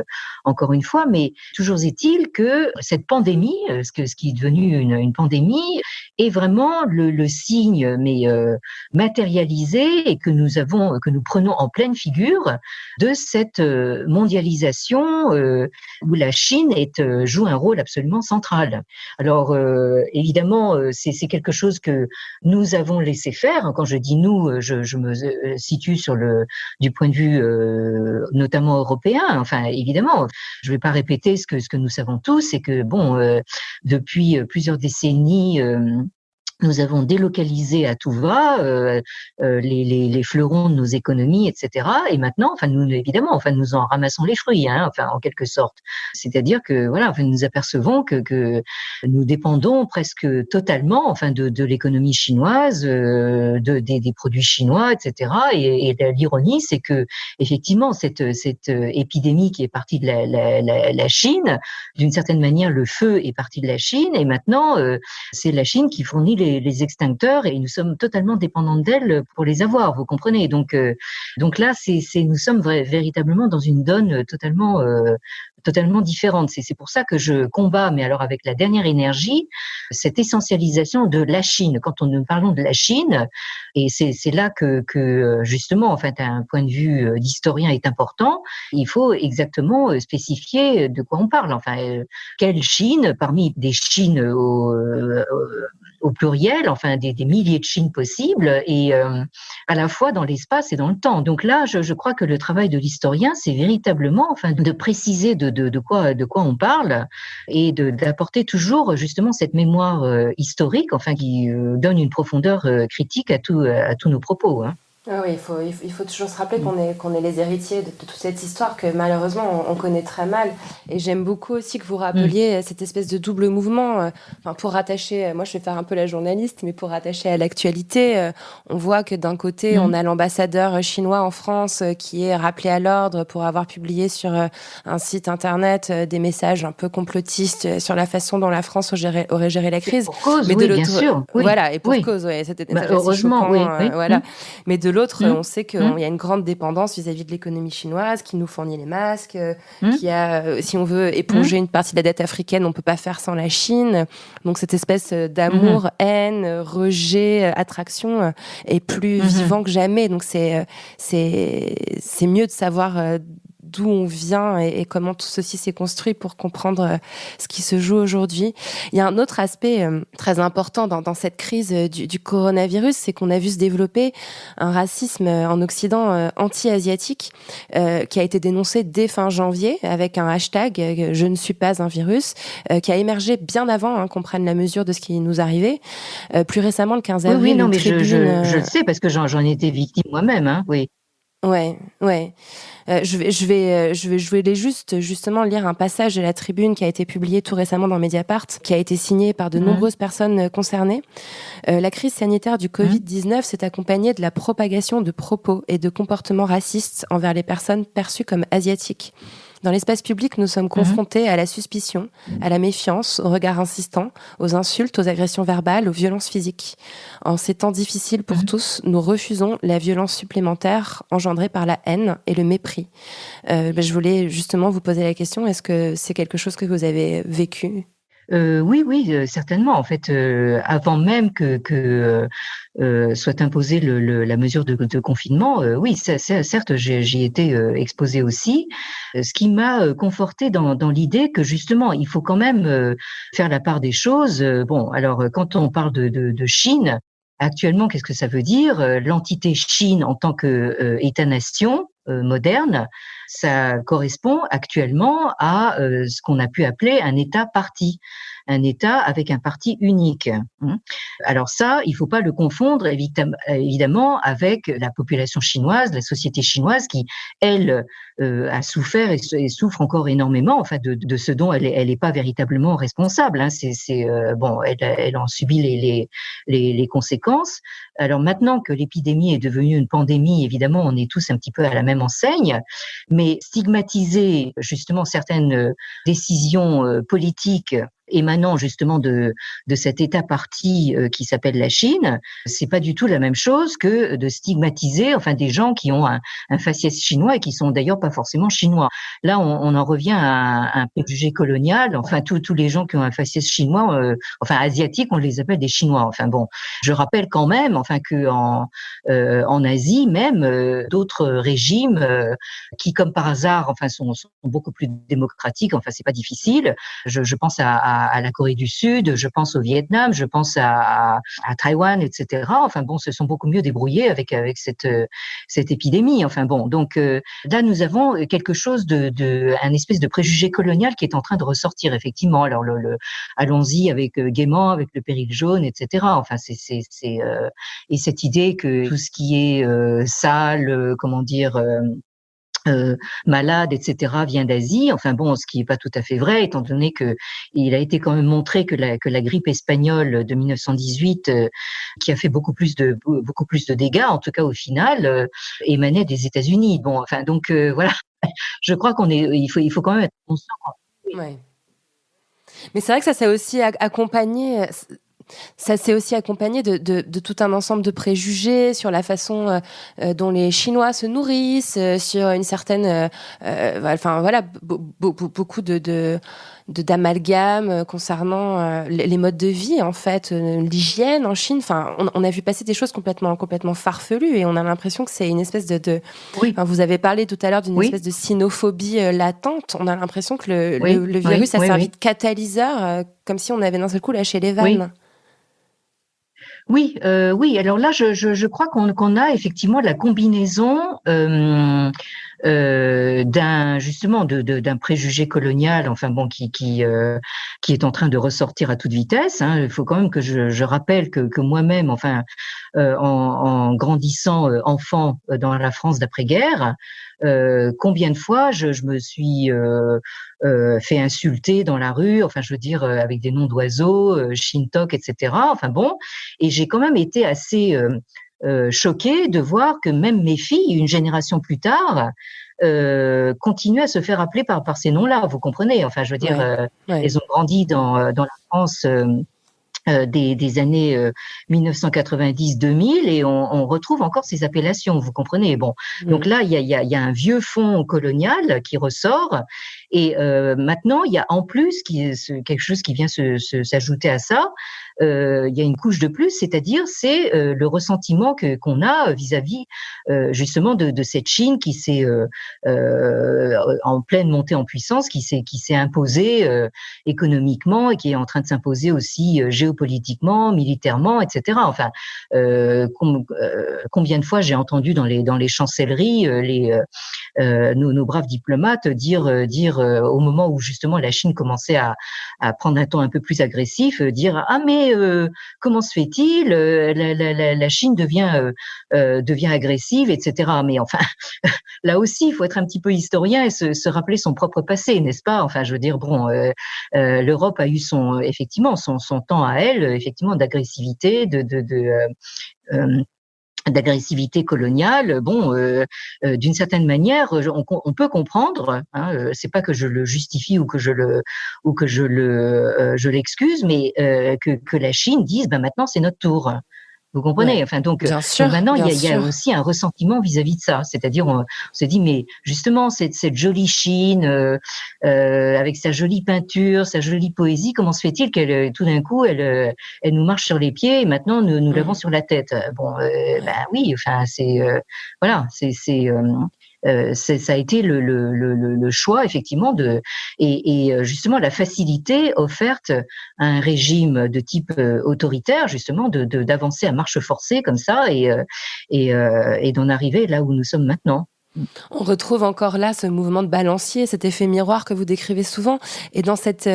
encore une fois, mais toujours est-il que cette pandémie, ce qui est devenu une pandémie, est vraiment le signe mais matérialisé et que nous prenons en pleine figure de cette mondialisation où la Chine joue un rôle absolument central. Alors évidemment, c'est quelque chose que nous avons laissé faire. Quand je dis nous, je me situe du point de vue notamment européen. Enfin, évidemment, je ne vais pas répéter ce que nous savons tous, c'est que bon, depuis plusieurs décennies. Nous avons délocalisé à tout va les fleurons de nos économies, etc. Et maintenant, enfin, évidemment, enfin, nous en ramassons les fruits, hein, enfin, en quelque sorte. C'est-à-dire que, voilà, enfin, nous apercevons que nous dépendons presque totalement, enfin, de l'économie chinoise, des produits chinois, etc. Et l'ironie, c'est que, effectivement, cette épidémie qui est partie de la Chine, d'une certaine manière, le feu est parti de la Chine, et maintenant, c'est la Chine qui fournit les extincteurs et nous sommes totalement dépendants d'elle pour les avoir, vous comprenez. Donc là, nous sommes véritablement dans une donne totalement différente. C'est pour ça que je combats, mais alors avec la dernière énergie, cette essentialisation de la Chine. Quand nous parlons de la Chine, et c'est là que justement, en fait, un point de vue d'historien est important, il faut exactement spécifier de quoi on parle. Enfin, quelle Chine, parmi des Chines au pluriel, enfin des milliers de Chines possibles, et à la fois dans l'espace et dans le temps. Donc là, je crois que le travail de l'historien, c'est véritablement, enfin, de préciser de quoi on parle et d'apporter toujours justement cette mémoire historique, enfin, qui donne une profondeur critique à tous nos propos. Hein. Ah oui, il faut toujours se rappeler qu'on est les héritiers de toute cette histoire que malheureusement on connaît très mal. Et j'aime beaucoup aussi que vous rappeliez cette espèce de double mouvement. Enfin, pour rattacher, moi je vais faire un peu la journaliste, mais pour rattacher à l'actualité, on voit que d'un côté on a l'ambassadeur chinois en France qui est rappelé à l'ordre pour avoir publié sur un site internet des messages un peu complotistes sur la façon dont la France aurait géré la crise. Pour cause, mais oui, de l'autre, bien sûr. Oui. Voilà, et pour oui. cause, ouais, c'était heureusement, choquant, oui. voilà. Mais de l'autre, on sait qu'il y a une grande dépendance vis-à-vis de l'économie chinoise, qui nous fournit les masques, qui a, si on veut éponger une partie de la dette africaine, on peut pas faire sans la Chine. Donc cette espèce d'amour, haine, rejet, attraction est plus vivant que jamais. Donc c'est mieux de savoir d'où on vient et comment tout ceci s'est construit pour comprendre ce qui se joue aujourd'hui. Il y a un autre aspect très important dans cette crise du coronavirus, c'est qu'on a vu se développer un racisme en Occident anti-asiatique qui a été dénoncé dès fin janvier avec un hashtag « Je ne suis pas un virus » qui a émergé bien avant qu'on prenne la mesure de ce qui nous arrivait. Plus récemment, le 15 avril, oui, non, mais tribune, je le sais parce que j'en étais victime moi-même, hein, oui. Ouais. Je vais justement lire un passage de la tribune qui a été publié tout récemment dans Mediapart, qui a été signé par de nombreuses personnes concernées. La crise sanitaire du Covid-19 s'est accompagnée de la propagation de propos et de comportements racistes envers les personnes perçues comme asiatiques. Dans l'espace public, nous sommes confrontés à la suspicion, à la méfiance, au regard insistant, aux insultes, aux agressions verbales, aux violences physiques. En ces temps difficiles pour tous, nous refusons la violence supplémentaire engendrée par la haine et le mépris. Je voulais justement vous poser la question, est-ce que c'est quelque chose que vous avez vécu ? Oui, certainement. En fait, avant même que soit imposée la mesure de confinement, oui, certes, j'y étais exposée aussi. Ce qui m'a confortée dans l'idée que justement, il faut quand même faire la part des choses. Bon, alors quand on parle de Chine, actuellement, qu'est-ce que ça veut dire? L'entité Chine en tant que État-nation moderne, ça correspond actuellement à ce qu'on a pu appeler un État-parti, un État avec un parti unique. Alors ça, il faut pas le confondre évidemment avec la population chinoise, la société chinoise qui, elle, a souffert et souffre encore énormément, enfin de ce dont elle est pas véritablement responsable. Bon, elle en subit les conséquences. Alors maintenant que l'épidémie est devenue une pandémie, évidemment, on est tous un petit peu à la même enseigne, mais stigmatiser justement certaines décisions politiques émanant justement de cet État-parti qui s'appelle la Chine, c'est pas du tout la même chose que de stigmatiser enfin des gens qui ont un faciès chinois et qui sont d'ailleurs pas forcément chinois. Là, on en revient à un préjugé colonial. Enfin, tous les gens qui ont un faciès chinois, enfin asiatique, on les appelle des Chinois. Enfin bon, je rappelle quand même, enfin que en Asie même, d'autres régimes qui, comme par hasard, enfin sont beaucoup plus démocratiques. Enfin, c'est pas difficile. Je pense à la Corée du Sud, je pense au Vietnam, je pense à Taïwan, etc. Enfin bon, se sont beaucoup mieux débrouillés avec cette épidémie. Enfin bon, donc là nous avons quelque chose un espèce de préjugé colonial qui est en train de ressortir effectivement. Alors allons-y avec gaiement, avec le péril jaune, etc. Enfin et cette idée que tout ce qui est sale, comment dire. Malade, etc., vient d'Asie. Enfin bon, ce qui est pas tout à fait vrai, étant donné que il a été quand même montré que la grippe espagnole de 1918, qui a fait beaucoup plus de dégâts, en tout cas au final, émanait des États-Unis. Bon, enfin donc voilà. Je crois il faut quand même être conscient. Ouais. Mais c'est vrai que ça s'est aussi accompagné. Ça s'est aussi accompagné de tout un ensemble de préjugés sur la façon dont les Chinois se nourrissent, sur une certaine, enfin voilà, beaucoup d'amalgames concernant les modes de vie en fait, l'hygiène en Chine. Enfin, on a vu passer des choses complètement farfelues et on a l'impression que c'est une espèce Oui. Enfin, vous avez parlé tout à l'heure d'une espèce de sinophobie latente. On a l'impression que le virus a servi de catalyseur, comme si on avait d'un seul coup lâché les vannes. Oui, alors là, je crois qu'on a effectivement la combinaison d'un préjugé colonial, enfin bon, qui est en train de ressortir à toute vitesse. Hein. Il faut quand même que je rappelle que moi-même, enfin, en grandissant enfant dans la France d'après-guerre, combien de fois je me suis fait insulter dans la rue, enfin je veux dire avec des noms d'oiseaux, Shintok, etc. Enfin bon, et j'ai quand même été assez choquée de voir que même mes filles, une génération plus tard, continuent à se faire appeler par ces noms-là. Vous comprenez? Enfin, je veux dire, elles ont grandi dans la France des années 1990-2000 et on retrouve encore ces appellations. Vous comprenez? Bon, donc là, il y a un vieux fond colonial qui ressort. Et maintenant, il y a en plus quelque chose qui vient s'ajouter à ça. Il y a une couche de plus, c'est-à-dire c'est le ressentiment qu'on a vis-à-vis justement de cette Chine qui s'est en pleine montée en puissance, qui s'est imposée économiquement et qui est en train de s'imposer aussi géopolitiquement, militairement, etc. Enfin, combien de fois j'ai entendu dans les chancelleries nos braves diplomates dire au moment où justement la Chine commençait à prendre un ton un peu plus agressif, dire ah mais comment se fait-il la Chine devient agressive, etc. Mais enfin là aussi il faut être un petit peu historien et se rappeler son propre passé, n'est-ce pas? Enfin je veux dire bon l'Europe a eu effectivement son temps à elle, effectivement d'agressivité, d'agressivité coloniale, bon, d'une certaine manière, on peut comprendre. Hein, c'est pas que je le justifie ou que je l'excuse, mais que la Chine dise, ben maintenant c'est notre tour. Vous comprenez? Ouais, enfin, donc sûr, maintenant, bien il y a sûr. aussi un ressentiment vis-à-vis de ça. C'est-à-dire, on se dit, mais justement, cette jolie Chine, avec sa jolie peinture, sa jolie poésie, comment se fait-il qu'elle, tout d'un coup, elle nous marche sur les pieds et maintenant nous l'avons sur la tête? Bon, ben oui, enfin, voilà, ça a été le choix effectivement et justement la facilité offerte à un régime de type autoritaire justement d'avancer à marche forcée comme ça et d'en arriver là où nous sommes maintenant. On retrouve encore là ce mouvement de balancier, cet effet miroir que vous décrivez souvent. Et dans cette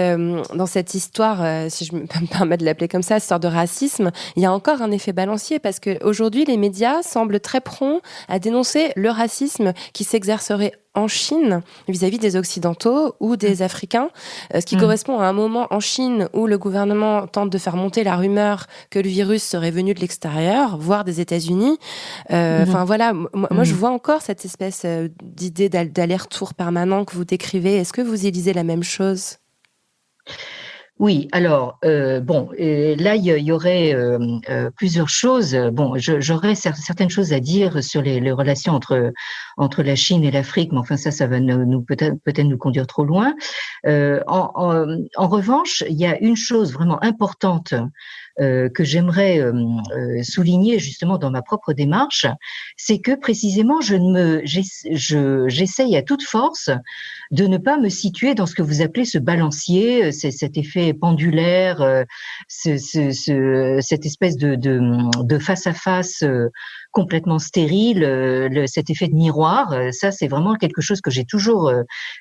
histoire, si je peux me permettre de l'appeler comme ça, histoire de racisme, il y a encore un effet balancier parce qu'aujourd'hui, les médias semblent très prompts à dénoncer le racisme qui s'exercerait en Chine vis-à-vis des Occidentaux ou des Africains, ce qui correspond à un moment en Chine où le gouvernement tente de faire monter la rumeur que le virus serait venu de l'extérieur, voire des États-Unis. Enfin voilà, moi je vois encore cette espèce d'idée d'aller-retour permanent que vous décrivez. Est-ce que vous y lisez la même chose ? Oui, alors bon, là il y aurait plusieurs choses. Bon, j'aurais certaines choses à dire sur les relations entre la Chine et l'Afrique, mais enfin ça va nous peut-être nous conduire trop loin. En revanche, il y a une chose vraiment importante que j'aimerais souligner justement dans ma propre démarche, c'est que précisément j'essaye à toute force de ne pas me situer dans ce que vous appelez ce balancier, cet effet pendulaire, cette espèce de face à face complètement stérile, cet effet de miroir. Ça, c'est vraiment quelque chose que j'ai toujours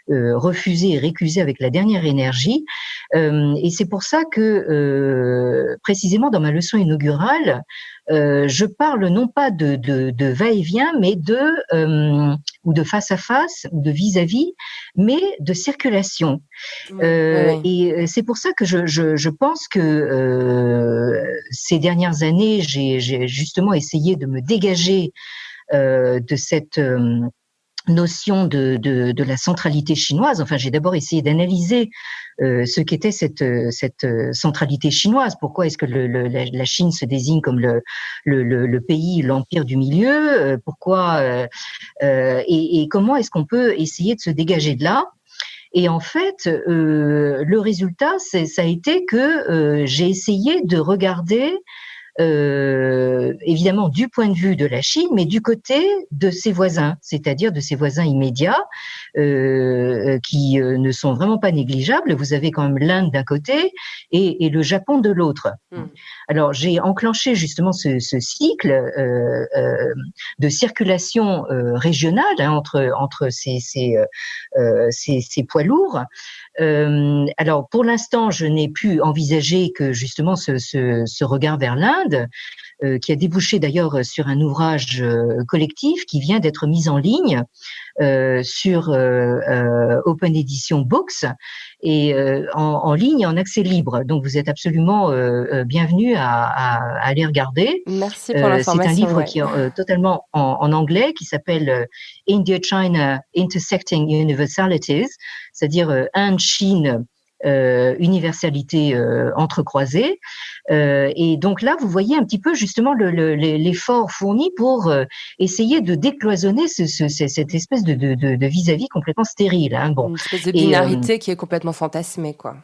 refusé et récusé avec la dernière énergie. Et c'est pour ça que précisément dans ma leçon inaugurale, je parle non pas de va-et-vient, mais ou de face à face, ou de vis-à-vis, mais de circulation. Oui. Et c'est pour ça que je pense que ces dernières années, j'ai justement essayé de me dégager de cette notion de la centralité chinoise. Enfin, j'ai d'abord essayé d'analyser ce qu'était cette centralité chinoise. Pourquoi est-ce que la Chine se désigne comme le pays, l'empire du milieu? Pourquoi et comment est-ce qu'on peut essayer de se dégager de là? Et en fait, le résultat, ça a été que j'ai essayé de regarder évidemment du point de vue de la Chine, mais du côté de ses voisins, c'est-à-dire de ses voisins immédiats, qui ne sont vraiment pas négligeables. Vous avez quand même l'Inde d'un côté et le Japon de l'autre. Alors j'ai enclenché justement ce cycle de circulation régionale entre ces poids lourds. Alors pour l'instant, je n'ai pu envisager que justement ce regard vers l'Inde, qui a débouché d'ailleurs sur un ouvrage collectif qui vient d'être mis en ligne sur Open Edition Books et en ligne et en accès libre. Donc vous êtes absolument bienvenus à aller regarder. Merci pour l'information. C'est un livre qui est totalement en anglais, qui s'appelle India-China Intersecting Universalities, c'est-à-dire Inde-Chine, universalité entrecroisée. Et donc là, vous voyez un petit peu justement l'effort fourni pour essayer de décloisonner cette espèce de vis-à-vis complètement stérile. Hein. Bon. Une espèce de binarité qui est complètement fantasmée, quoi.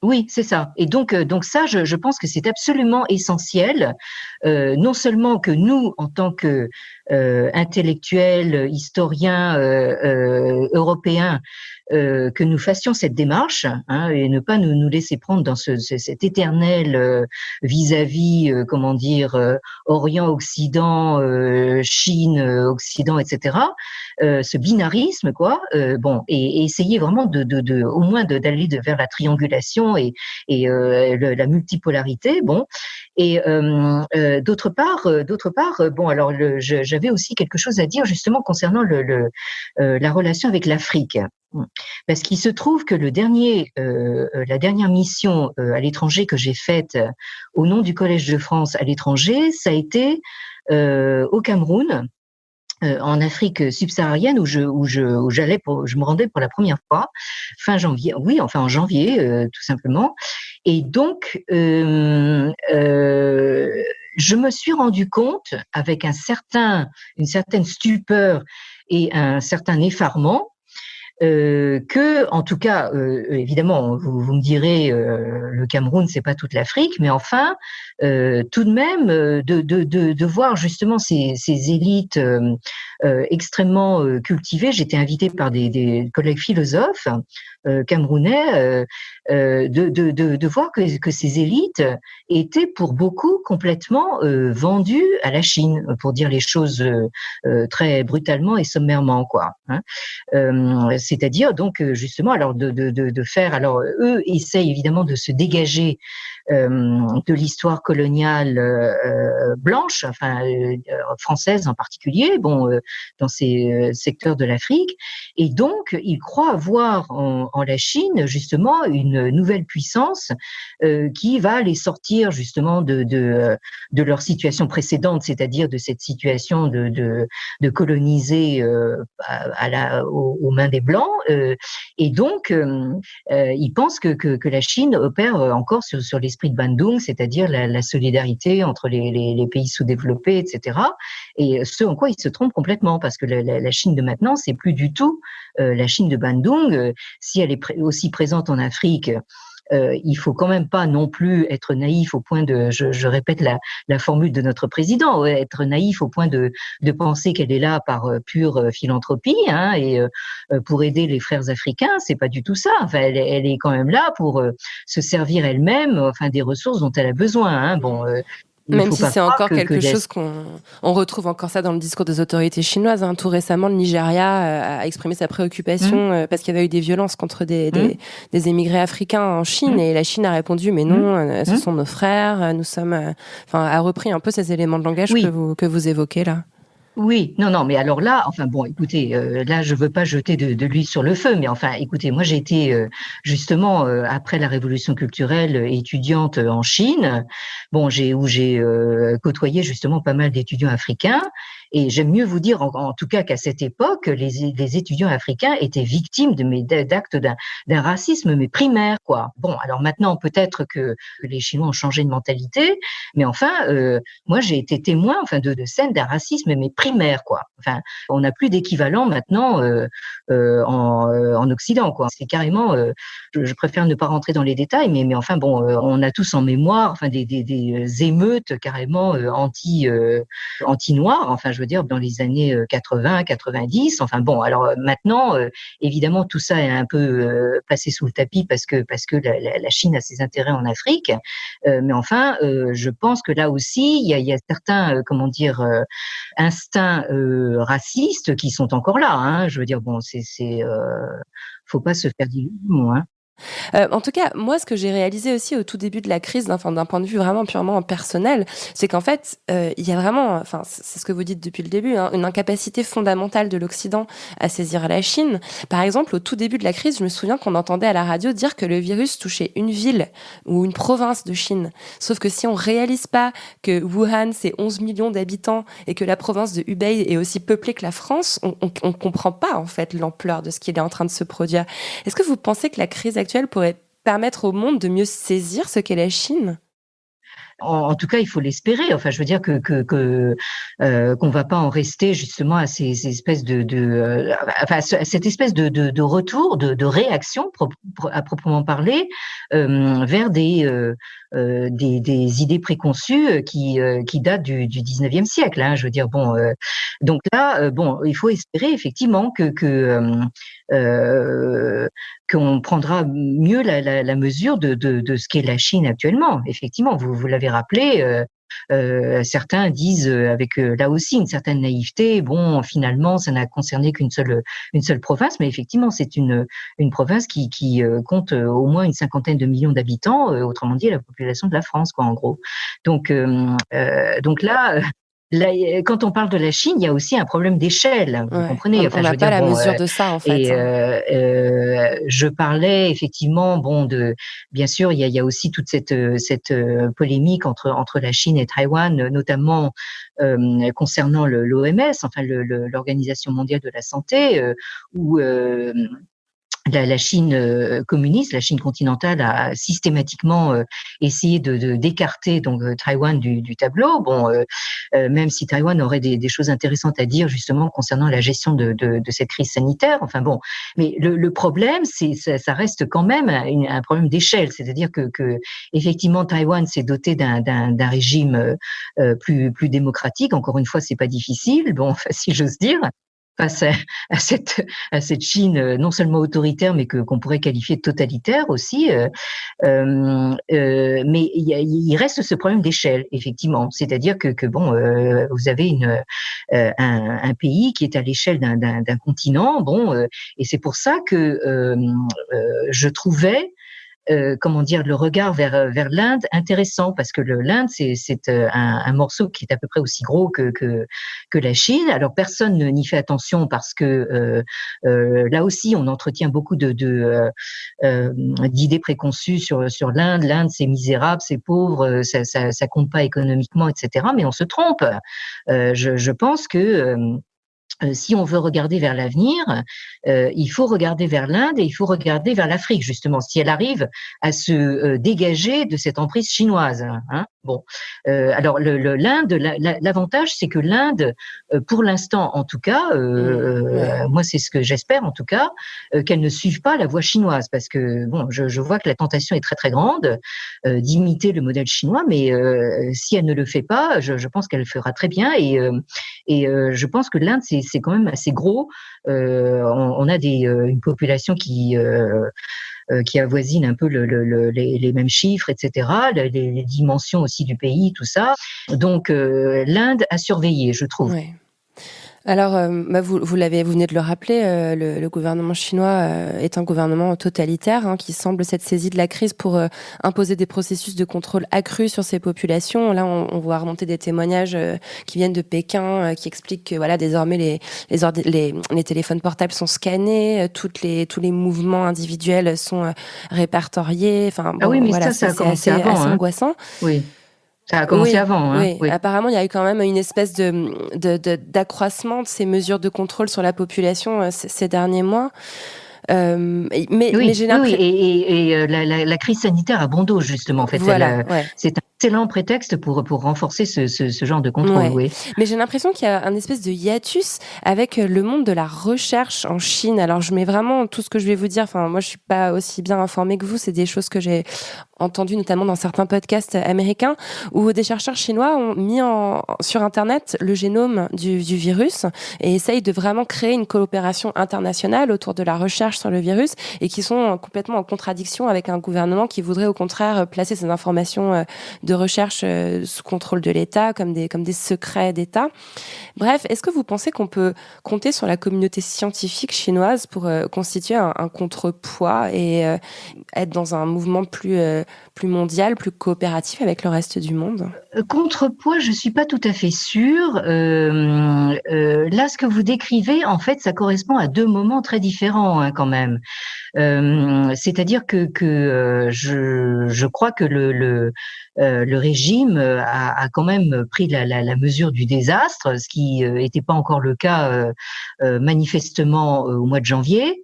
Oui, c'est ça. Et donc ça, je pense que c'est absolument essentiel, non seulement que nous, en tant que intellectuels, historiens européens, que nous fassions cette démarche, hein, et ne pas nous laisser prendre dans cet éternel vis-à-vis, comment dire, Orient-Occident, Chine-Occident, etc. Ce binarisme, quoi. Bon, et essayer vraiment au moins d'aller vers la triangulation et la multipolarité. Bon, et d'autre part, bon, alors j'avais aussi quelque chose à dire justement concernant la relation avec l'Afrique. Parce qu'il se trouve que la dernière mission à l'étranger que j'ai faite au nom du Collège de France à l'étranger, ça a été au Cameroun, en Afrique subsaharienne, où je me rendais pour la première fois fin janvier. Oui, enfin en janvier, tout simplement. Et donc, je me suis rendu compte avec une certaine stupeur et un certain effarement que, en tout cas, évidemment, vous me direz, le Cameroun, c'est pas toute l'Afrique, mais enfin, tout de même, de voir justement ces élites extrêmement cultivées. J'étais invitée par des collègues philosophes camerounais, de voir que ces élites étaient pour beaucoup complètement vendues à la Chine, pour dire les choses très brutalement et sommairement, quoi. Hein. C'est-à-dire donc justement alors de faire, alors eux essayent évidemment de se dégager de l'histoire coloniale blanche, enfin française en particulier, dans ces secteurs de l'Afrique, et donc ils croient voir en la Chine justement une nouvelle puissance qui va les sortir justement de leur situation précédente, c'est-à-dire de cette situation de coloniser aux mains des Blancs, et donc ils pensent que la Chine opère encore sur l'esprit de Bandung, c'est-à-dire la solidarité entre les pays sous-développés, etc. Et ce en quoi ils se trompent complètement, parce que la Chine de maintenant, c'est plus du tout la Chine de Bandung. Si elle est aussi présente en Afrique, il faut quand même pas non plus être naïf au point de, je répète la formule de notre président, être naïf au point de penser qu'elle est là par pure philanthropie, hein, et pour aider les frères africains, c'est pas du tout ça. Enfin, elle est quand même là pour se servir elle-même, enfin, des ressources dont elle a besoin. Hein. Même si c'est encore quelque chose on retrouve encore ça dans le discours des autorités chinoises. Hein. Tout récemment, le Nigeria a exprimé sa préoccupation parce qu'il y avait eu des violences contre des émigrés africains en Chine, et la Chine a répondu mais non, ce sont nos frères, nous sommes, a repris un peu ces éléments de langage que vous évoquez là. Oui, non, mais alors là, enfin bon, écoutez, là je veux pas jeter de l'huile sur le feu, mais enfin, écoutez, moi j'ai été justement après la révolution culturelle étudiante en Chine, où j'ai côtoyé justement pas mal d'étudiants africains, et j'aime mieux vous dire en tout cas qu'à cette époque, les étudiants africains étaient victimes d'actes d'un racisme mais primaire, quoi. Bon, alors maintenant peut-être que les Chinois ont changé de mentalité, mais enfin, moi j'ai été témoin, enfin, de scènes d'un racisme mais primaire, quoi. Enfin, on n'a plus d'équivalent maintenant en Occident, quoi. C'est carrément, je préfère ne pas rentrer dans les détails, mais enfin bon, on a tous en mémoire, enfin des émeutes carrément anti-noires, enfin je veux dire dans les années 80, 90. Enfin bon, alors maintenant, évidemment tout ça est un peu passé sous le tapis parce que la Chine a ses intérêts en Afrique, mais enfin, je pense que là aussi il y a certains instincts racistes qui sont encore là. Hein. Je veux dire, bon, faut pas se faire d'illusions. Hein. En tout cas, moi, ce que j'ai réalisé aussi au tout début de la crise, d'un point de vue vraiment purement personnel, c'est qu'en fait, il y a vraiment, c'est ce que vous dites depuis le début, hein, une incapacité fondamentale de l'Occident à saisir la Chine. Par exemple, au tout début de la crise, je me souviens qu'on entendait à la radio dire que le virus touchait une ville ou une province de Chine. Sauf que si on réalise pas que Wuhan, c'est 11 millions d'habitants et que la province de Hubei est aussi peuplée que la France, on comprend pas, en fait, l'ampleur de ce qui est en train de se produire. Est-ce que vous pensez que la crise actuelle pourrait permettre au monde de mieux saisir ce qu'est la Chine? En tout cas, il faut l'espérer. Enfin, je veux dire qu'on va pas en rester justement à ces espèces cette espèce de retour, de réaction à proprement parler vers des idées préconçues qui datent du 19e siècle. Hein, je veux dire, donc là, il faut espérer effectivement qu'on prendra mieux la mesure de ce qu'est la Chine actuellement. Effectivement, vous l'avez rappelé, certains disent avec là aussi une certaine naïveté, finalement ça n'a concerné qu'une seule province, mais effectivement c'est une province qui compte au moins une 50aine de millions d'habitants, autrement dit la population de la France, quoi, en gros. Donc là Quand on parle de la Chine, il y a aussi un problème d'échelle, vous Ouais. comprenez. On n'a pas la mesure de ça, en fait. Et je parlais effectivement, bien sûr, il y a aussi toute cette polémique entre la Chine et Taïwan, notamment concernant l'OMS, enfin l'Organisation mondiale de la santé, où la Chine communiste, la Chine continentale, a systématiquement essayé d'écarter donc Taïwan du tableau. Bon, même si Taïwan aurait des choses intéressantes à dire justement concernant la gestion de cette crise sanitaire. Enfin bon, mais le problème, ça reste quand même un problème d'échelle, c'est-à-dire que effectivement Taïwan s'est doté d'un régime plus démocratique. Encore une fois, c'est pas difficile, bon, si j'ose dire, face à cette Chine non seulement autoritaire, mais qu'on pourrait qualifier de totalitaire aussi. Mais il reste ce problème d'échelle, effectivement. C'est-à-dire que bon, vous avez un pays qui est à l'échelle d'un continent, bon, et c'est pour ça que je trouvais comment dire, le regard vers l'Inde intéressant, parce que l'Inde c'est un morceau qui est à peu près aussi gros que la Chine. Alors personne n'y fait attention parce que là aussi on entretient beaucoup d'idées préconçues sur l'Inde. L'Inde c'est misérable, c'est pauvre, ça compte pas économiquement, etc. Mais on se trompe. Je pense que si on veut regarder vers l'avenir, il faut regarder vers l'Inde et il faut regarder vers l'Afrique, justement, si elle arrive à se dégager de cette emprise chinoise. Hein. Bon, alors l'Inde, l'avantage, c'est que l'Inde, pour l'instant, en tout cas, moi c'est ce que j'espère, en tout cas, qu'elle ne suive pas la voie chinoise, parce que bon, je vois que la tentation est très très grande d'imiter le modèle chinois, mais si elle ne le fait pas, je pense qu'elle le fera très bien, et je pense que l'Inde c'est quand même assez gros. On a une population qui avoisine un peu les mêmes chiffres, etc., les dimensions aussi du pays, tout ça. Donc l'Inde a surveillé, je trouve. Ouais. Alors, vous venez de le rappeler, le gouvernement chinois est un gouvernement totalitaire qui semble s'être saisi de la crise pour imposer des processus de contrôle accrus sur ses populations. Là, on voit remonter des témoignages qui viennent de Pékin, qui expliquent que voilà, désormais les téléphones portables sont scannés, tous les mouvements individuels sont répertoriés. Enfin, bon, oui, mais voilà, ça a commencé assez avant, angoissant. Oui. Ça a commencé avant, hein. Oui. Apparemment, il y a eu quand même une espèce d'accroissement de ces mesures de contrôle sur la population ces derniers mois. Mais j'ai l'impression... et la crise sanitaire a bon dos, justement. En fait, c'est un excellent prétexte pour renforcer ce genre de contrôle. Oui. Mais j'ai l'impression qu'il y a un espèce de hiatus avec le monde de la recherche en Chine. Alors, je mets vraiment tout ce que je vais vous dire. Enfin, moi, je suis pas aussi bien informée que vous. C'est des choses que j'ai entendu notamment dans certains podcasts américains où des chercheurs chinois ont mis sur Internet le génome du virus et essayent de vraiment créer une coopération internationale autour de la recherche sur le virus et qui sont complètement en contradiction avec un gouvernement qui voudrait au contraire placer ces informations de recherche sous contrôle de l'État comme des secrets d'État. Bref, est-ce que vous pensez qu'on peut compter sur la communauté scientifique chinoise pour constituer un contrepoids et être dans un mouvement plus mondial, plus coopératif avec le reste du monde? Contrepoids, je suis pas tout à fait sûre. Là, ce que vous décrivez, en fait, ça correspond à deux moments très différents, quand même. C'est-à-dire que je crois que le régime a quand même pris la mesure du désastre, ce qui n'était pas encore le cas manifestement au mois de janvier.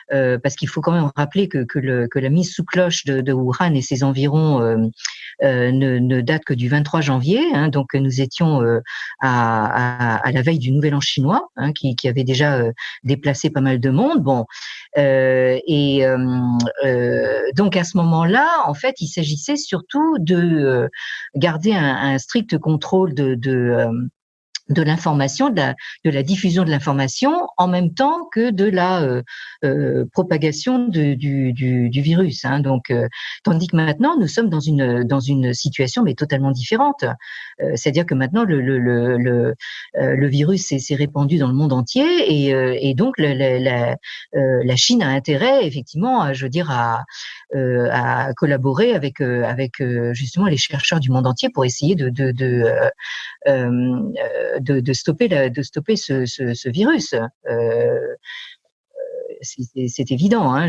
Parce qu'il faut quand même rappeler que la mise sous cloche de Wuhan et ses environs ne date que du 23 janvier. Donc nous étions à la veille du Nouvel An chinois, qui avait déjà déplacé pas mal de monde. Bon, donc à ce moment-là, en fait, il s'agissait surtout de garder un strict contrôle l'information, de la diffusion de l'information en même temps que de la propagation du virus. Hein. Donc, tandis que maintenant, nous sommes dans une situation mais totalement différente. C'est-à-dire que maintenant, le virus s'est répandu dans le monde entier et donc la Chine a intérêt, effectivement, à collaborer avec justement les chercheurs du monde entier pour essayer de stopper ce virus. C'est évident. Hein.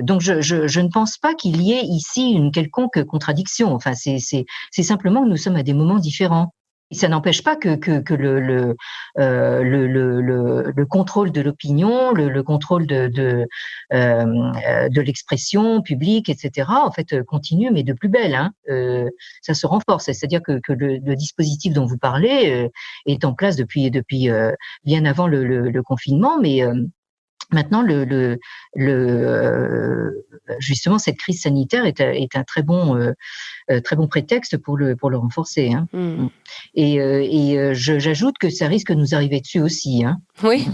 Donc je ne pense pas qu'il y ait ici une quelconque contradiction. Enfin, c'est simplement que nous sommes à des moments différents. Et ça n'empêche pas que le contrôle de l'opinion, le contrôle de l'expression publique, etc. en fait continue, mais de plus belle. Hein. Ça se renforce. C'est-à-dire que le dispositif dont vous parlez est en place depuis bien avant le confinement, mais maintenant, justement, cette crise sanitaire est un très bon prétexte pour le renforcer. Hein. Mm. Et j'ajoute que ça risque de nous arriver dessus aussi. Hein. Oui,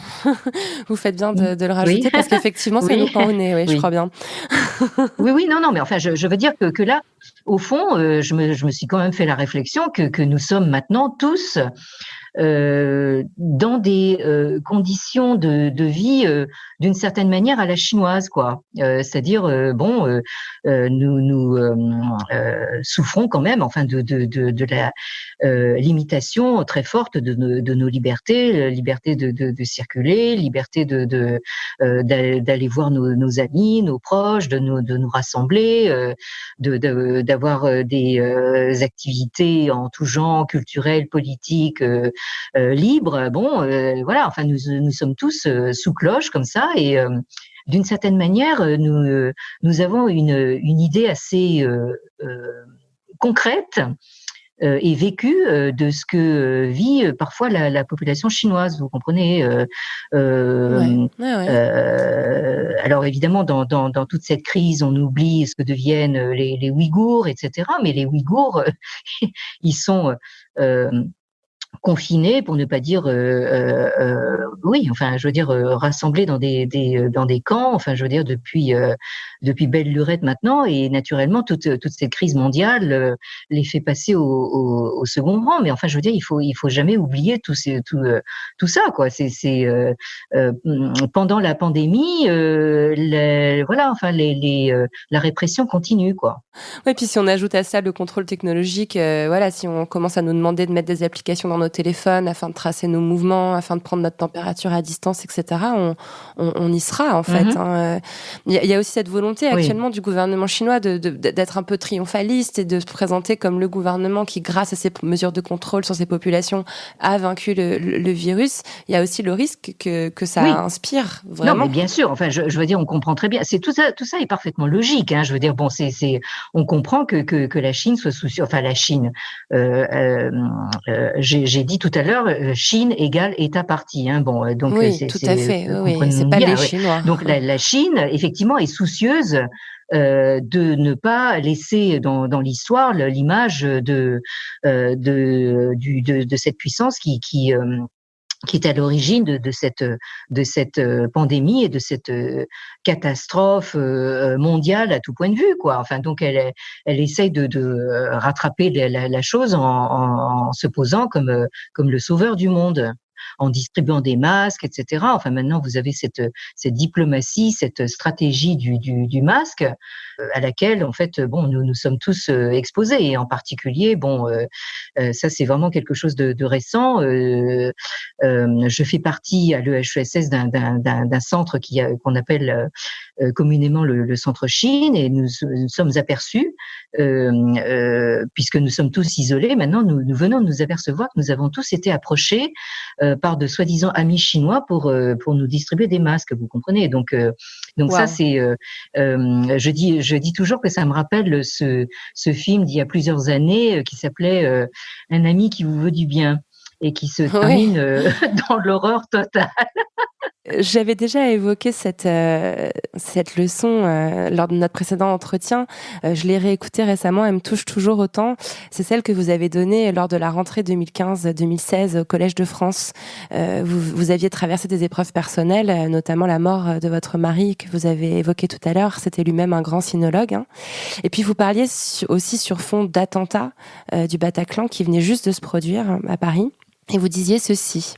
vous faites bien de le rajouter Oui. parce qu'effectivement, ça nous pend au nez, je crois bien. Oui, non, mais enfin, je veux dire que là, au fond, je me suis quand même fait la réflexion que nous sommes maintenant tous dans des conditions de vie d'une certaine manière à la chinoise, quoi. C'est-à-dire nous souffrons quand même, enfin de la limitation très forte de nos libertés, liberté de circuler, liberté d'aller voir nos amis, nos proches, de nous rassembler, d'avoir des activités en tout genre, culturelles, politiques, libres. Bon, voilà. Enfin, nous sommes tous sous cloche comme ça, et d'une certaine manière, nous avons une idée assez concrète et vécue de ce que vit parfois la population chinoise. Vous comprenez. Alors évidemment, dans toute cette crise, on oublie ce que deviennent les Ouïghours, etc. Mais les Ouïghours, ils sont confinés, pour ne pas dire rassemblés dans des camps, enfin je veux dire depuis belle lurette maintenant, et naturellement toute cette crise mondiale les fait passer au second rang. Mais enfin je veux dire, il faut jamais oublier tout ça, quoi. C'est pendant la pandémie, la répression continue, quoi. Oui, puis si on ajoute à ça le contrôle technologique, si on commence à nous demander de mettre des applications dans nos téléphones afin de tracer nos mouvements, afin de prendre notre température à distance, etc., on y sera, en fait. Hein. Il y a aussi cette volonté actuellement du gouvernement chinois d'être un peu triomphaliste et de se présenter comme le gouvernement qui, grâce à ses mesures de contrôle sur ses populations, a vaincu le virus. Il y a aussi le risque que ça inspire, vraiment. Non, mais bien sûr. Enfin, je veux dire, on comprend très bien. C'est tout ça est parfaitement logique. Hein. Je veux dire, bon, on comprend que la Chine soit soucieuse. Enfin, la Chine. J'ai dit tout à l'heure, Chine égale État parti. Hein. Bon, donc tout à fait. Oui, c'est pas les Chinois. Donc la Chine, effectivement, est soucieuse de ne pas laisser dans l'histoire l'image de cette puissance qui est à l'origine de cette pandémie et de cette catastrophe mondiale à tout point de vue, quoi. Enfin, donc elle essaye de rattraper la chose en se posant comme le sauveur du monde, en distribuant des masques, etc. Enfin, maintenant, vous avez cette diplomatie, cette stratégie du masque, à laquelle, en fait, nous sommes tous exposés. Et en particulier, ça, c'est vraiment quelque chose de récent. Je fais partie à l'EHESS d'un centre qu'on appelle communément le centre Chine, et nous sommes aperçus, puisque nous sommes tous isolés, maintenant nous venons de nous apercevoir que nous avons tous été approchés par de soi-disant amis chinois pour nous distribuer des masques, vous comprenez. Donc ça, c'est je dis toujours que ça me rappelle ce film d'il y a plusieurs années qui s'appelait Un ami qui vous veut du bien, et qui se termine dans l'horreur totale. J'avais déjà évoqué cette leçon lors de notre précédent entretien. Je l'ai réécoutée récemment, elle me touche toujours autant. C'est celle que vous avez donnée lors de la rentrée 2015-2016 au Collège de France. Vous aviez traversé des épreuves personnelles, notamment la mort de votre mari que vous avez évoqué tout à l'heure. C'était lui-même un grand sinologue. Hein. Et puis vous parliez aussi sur fond d'attentats du Bataclan qui venait juste de se produire à Paris. Et vous disiez ceci.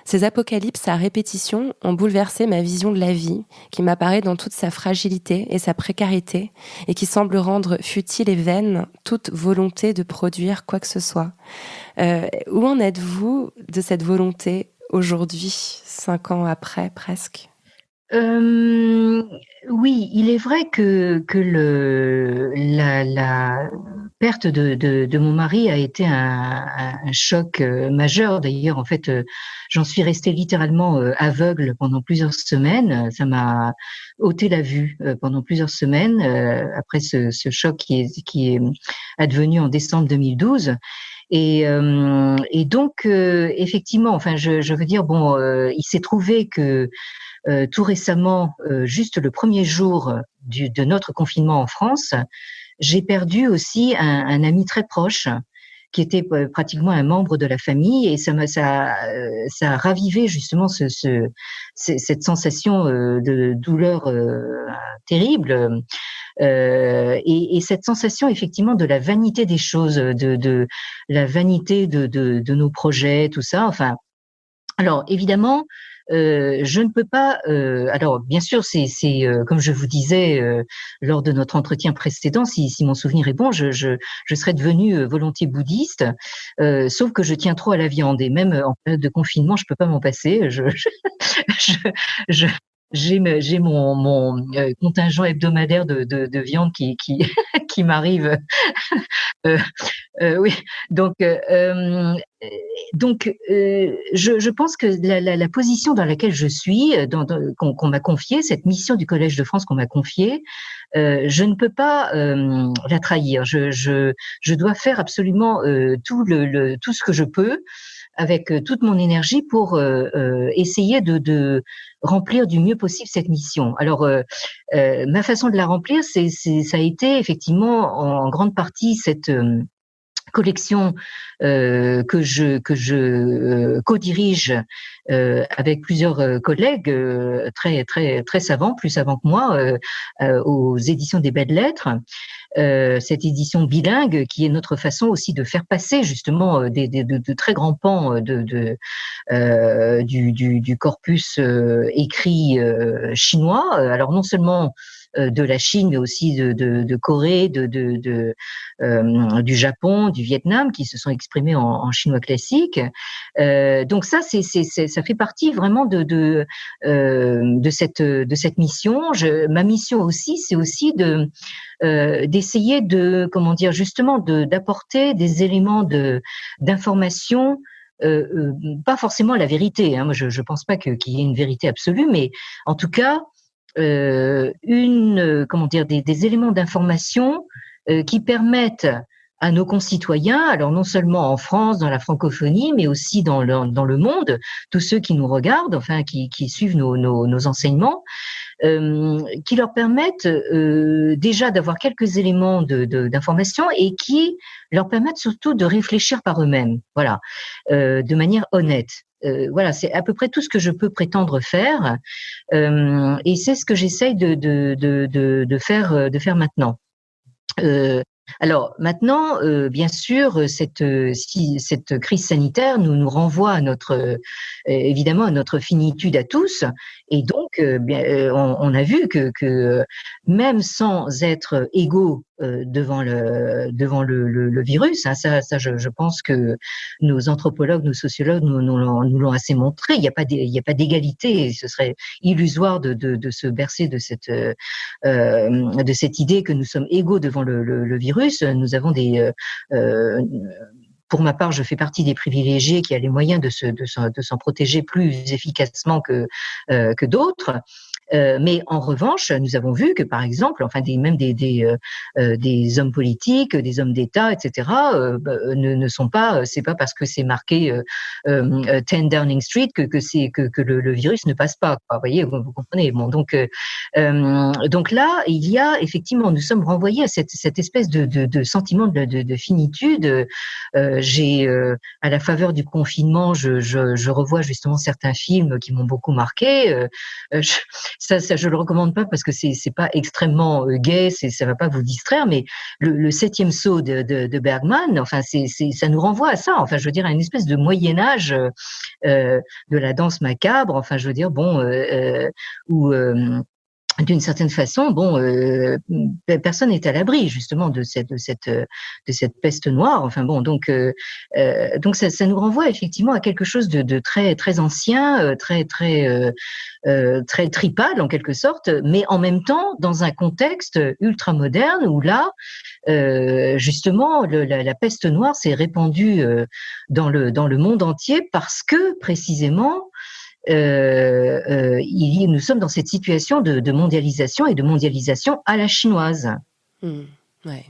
Ces apocalypses à répétition ont bouleversé ma vision de la vie, qui m'apparaît dans toute sa fragilité et sa précarité, et qui semble rendre futile et vaine toute volonté de produire quoi que ce soit. Où en êtes-vous de cette volonté aujourd'hui, 5 ans après presque ? Oui, il est vrai que la perte de mon mari a été un choc majeur. D'ailleurs, en fait, j'en suis restée littéralement aveugle pendant plusieurs semaines. Ça m'a ôté la vue pendant plusieurs semaines après ce choc qui est advenu en décembre 2012. Et donc, effectivement, enfin, je veux dire, bon, il s'est trouvé que tout récemment, juste le premier jour de notre confinement en France, j'ai perdu aussi un ami très proche qui était pratiquement un membre de la famille, et ça a ravivé justement cette sensation de douleur terrible. Et cette sensation effectivement de la vanité des choses, de la vanité de nos projets, tout ça. Enfin, alors évidemment, je ne peux pas. Alors, bien sûr, c'est comme je vous disais lors de notre entretien précédent, si mon souvenir est bon, je serais devenue volontiers bouddhiste, sauf que je tiens trop à la viande, et même en période de confinement, je peux pas m'en passer. J'ai mon contingent hebdomadaire de viande qui qui m'arrive. Oui, donc je pense que la position dans laquelle je suis, qu'on m'a confiée, cette mission du Collège de France qu'on m'a confiée, je ne peux pas la trahir. Je dois faire absolument tout ce que je peux, avec toute mon énergie, pour essayer de remplir du mieux possible cette mission. Alors, ma façon de la remplir, ça a été effectivement en grande partie cette collection que je co-dirige avec plusieurs collègues très savants, plus savants que moi, aux éditions des Belles Lettres. Cette édition bilingue qui est notre façon aussi de faire passer justement de très grands pans du corpus écrit chinois. Alors non seulement de la Chine, mais aussi de Corée, du Japon, du Vietnam, qui se sont exprimés en chinois classique. Donc ça fait partie vraiment de cette mission. Ma mission aussi, c'est aussi d'essayer justement d'apporter des éléments d'information. Pas forcément la vérité, hein. Moi, je pense pas qu'il y ait une vérité absolue, mais en tout cas des éléments d'information qui permettent à nos concitoyens, alors non seulement en France, dans la francophonie, mais aussi dans le monde, tous ceux qui nous regardent, enfin qui suivent nos enseignements, qui leur permettent déjà d'avoir quelques éléments d'information, et qui leur permettent surtout de réfléchir par eux-mêmes, voilà, de manière honnête. Voilà, c'est à peu près tout ce que je peux prétendre faire, et c'est ce que j'essaye de faire maintenant. Alors maintenant, bien sûr, cette crise sanitaire nous renvoie à évidemment à notre finitude à tous, et donc on a vu que même sans être égaux devant le virus, hein, ça je pense que nos anthropologues, nos sociologues nous l'ont assez montré. Il y a pas d'égalité. Ce serait illusoire de se bercer de cette idée que nous sommes égaux devant le virus. Nous avons pour ma part, je fais partie des privilégiés qui a les moyens de s'en protéger plus efficacement que d'autres. Mais en revanche, nous avons vu que, par exemple, enfin même des hommes politiques, des hommes d'État, etc., ne sont pas. C'est pas parce que c'est marqué 10 Downing Street que le virus ne passe pas. Quoi. Vous voyez, vous comprenez. Bon, donc là, il y a effectivement, nous sommes renvoyés à cette espèce de sentiment de finitude. À la faveur du confinement, je revois justement certains films qui m'ont beaucoup marqué. Je le recommande pas parce que c'est pas extrêmement gai, ça va pas vous distraire, mais le septième saut de Bergman, enfin ça nous renvoie à ça. Enfin, je veux dire, à une espèce de Moyen Âge de la danse macabre. Enfin, je veux dire, où d'une certaine façon, personne n'est à l'abri justement de cette peste noire. Enfin bon, donc ça nous renvoie effectivement à quelque chose de très très ancien, très tribal en quelque sorte, mais en même temps dans un contexte ultra moderne où là, justement, la peste noire s'est répandue dans le monde entier parce que précisément nous sommes dans cette situation de mondialisation et de mondialisation à la chinoise. Ouais.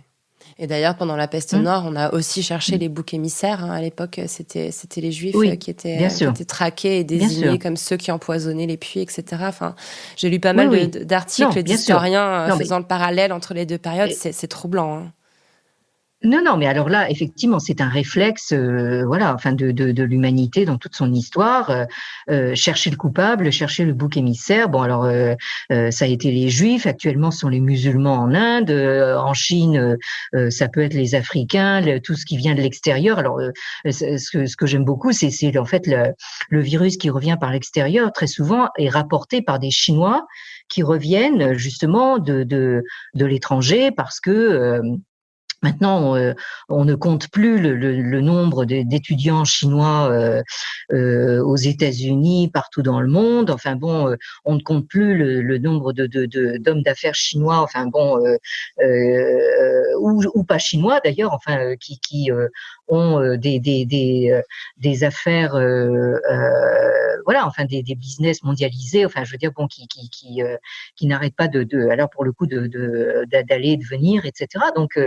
Et d'ailleurs, pendant la peste noire, on a aussi cherché les boucs émissaires. À l'époque, c'était les Juifs qui étaient traqués et désignés comme ceux qui empoisonnaient les puits, etc. Enfin, j'ai lu pas mal d'articles d'historiens faisant le parallèle entre les deux périodes. C'est troublant. Hein. Non, mais alors là, effectivement, c'est un réflexe, de l'humanité dans toute son histoire. Chercher le coupable, chercher le bouc émissaire. Bon, alors ça a été les Juifs. Actuellement, ce sont les musulmans en Inde. En Chine, ça peut être les Africains, tout ce qui vient de l'extérieur. Alors, ce que j'aime beaucoup, c'est en fait le virus qui revient par l'extérieur. Très souvent, est rapporté par des Chinois qui reviennent justement de l'étranger parce que maintenant, on ne compte plus le nombre d'étudiants chinois aux États-Unis, partout dans le monde. Enfin bon, on ne compte plus le nombre d'hommes d'affaires chinois. Enfin bon, ou pas chinois d'ailleurs. Enfin, qui ont des affaires, des business mondialisés. Enfin, je veux dire, qui n'arrêtent pas alors pour le coup d'aller et de venir, etc. Donc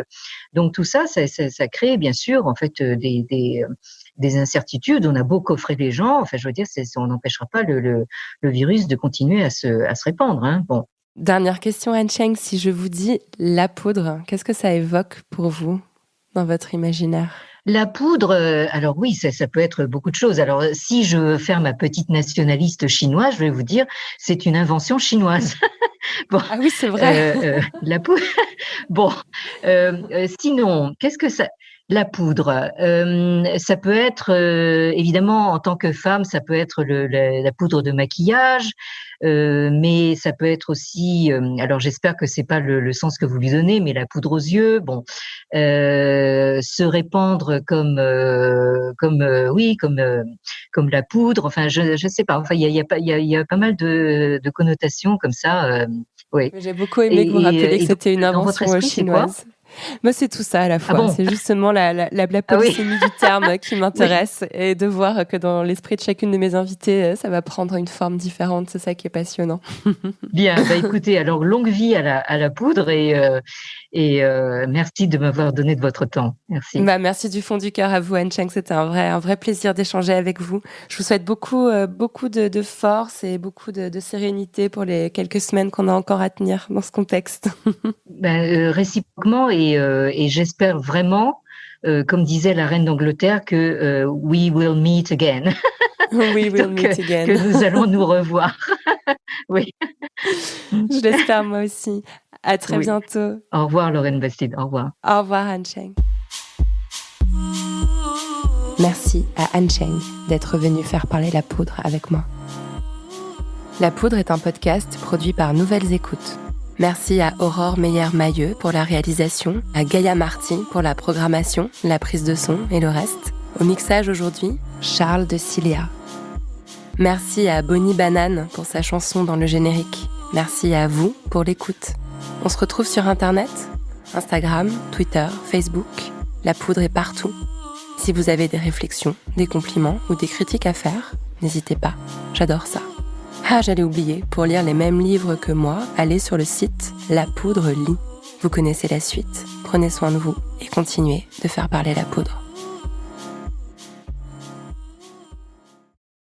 tout ça crée bien sûr en fait des incertitudes. On a beau coffrer les gens, enfin je veux dire, on n'empêchera pas le virus de continuer à se répandre. Hein. Bon. Dernière question, Han Cheng, si je vous dis la poudre, qu'est-ce que ça évoque pour vous dans votre imaginaire ? La poudre, alors oui, ça peut être beaucoup de choses. Alors, si je veux faire ma petite nationaliste chinoise, je vais vous dire, c'est une invention chinoise. Bon, ah oui, c'est vrai. La poudre. Bon, sinon, qu'est-ce que ça... La poudre, ça peut être, évidemment, en tant que femme, ça peut être la poudre de maquillage, mais ça peut être aussi, alors j'espère que c'est pas le sens que vous lui donnez, mais la poudre aux yeux, se répandre comme la poudre. Enfin, je sais pas. Enfin, il y a pas mal de connotations comme ça. Oui. J'ai beaucoup aimé que vous rappeliez que c'était une invention chinoise. Moi, c'est tout ça à la fois. Ah bon, c'est justement la polysémie du terme qui m'intéresse et de voir que dans l'esprit de chacune de mes invitées, ça va prendre une forme différente. C'est ça qui est passionnant. Bien, écoutez, alors longue vie à la poudre et merci de m'avoir donné de votre temps. Merci. Merci du fond du cœur à vous, Han Cheng. C'était un vrai plaisir d'échanger avec vous. Je vous souhaite beaucoup de force et beaucoup de sérénité pour les quelques semaines qu'on a encore à tenir dans ce contexte. Réciproquement et j'espère vraiment, comme disait la reine d'Angleterre, que we will meet again. We will meet again. Que nous allons nous revoir. Oui. Je l'espère moi aussi. À très bientôt. Au revoir Lorraine Bastide. Au revoir. Au revoir Han Cheng. Merci à Han Cheng d'être venu faire parler la poudre avec moi. La poudre est un podcast produit par Nouvelles Écoutes. Merci à Aurore Meyer-Mailleux pour la réalisation, à Gaïa Marty pour la programmation, la prise de son et le reste. Au mixage aujourd'hui, Charles de Cilia. Merci à Bonnie Banane pour sa chanson dans le générique. Merci à vous pour l'écoute. On se retrouve sur Internet, Instagram, Twitter, Facebook. La poudre est partout. Si vous avez des réflexions, des compliments ou des critiques à faire, n'hésitez pas. J'adore ça. Ah, j'allais oublier, pour lire les mêmes livres que moi, allez sur le site La Poudre lit. Vous connaissez la suite, prenez soin de vous et continuez de faire parler la poudre.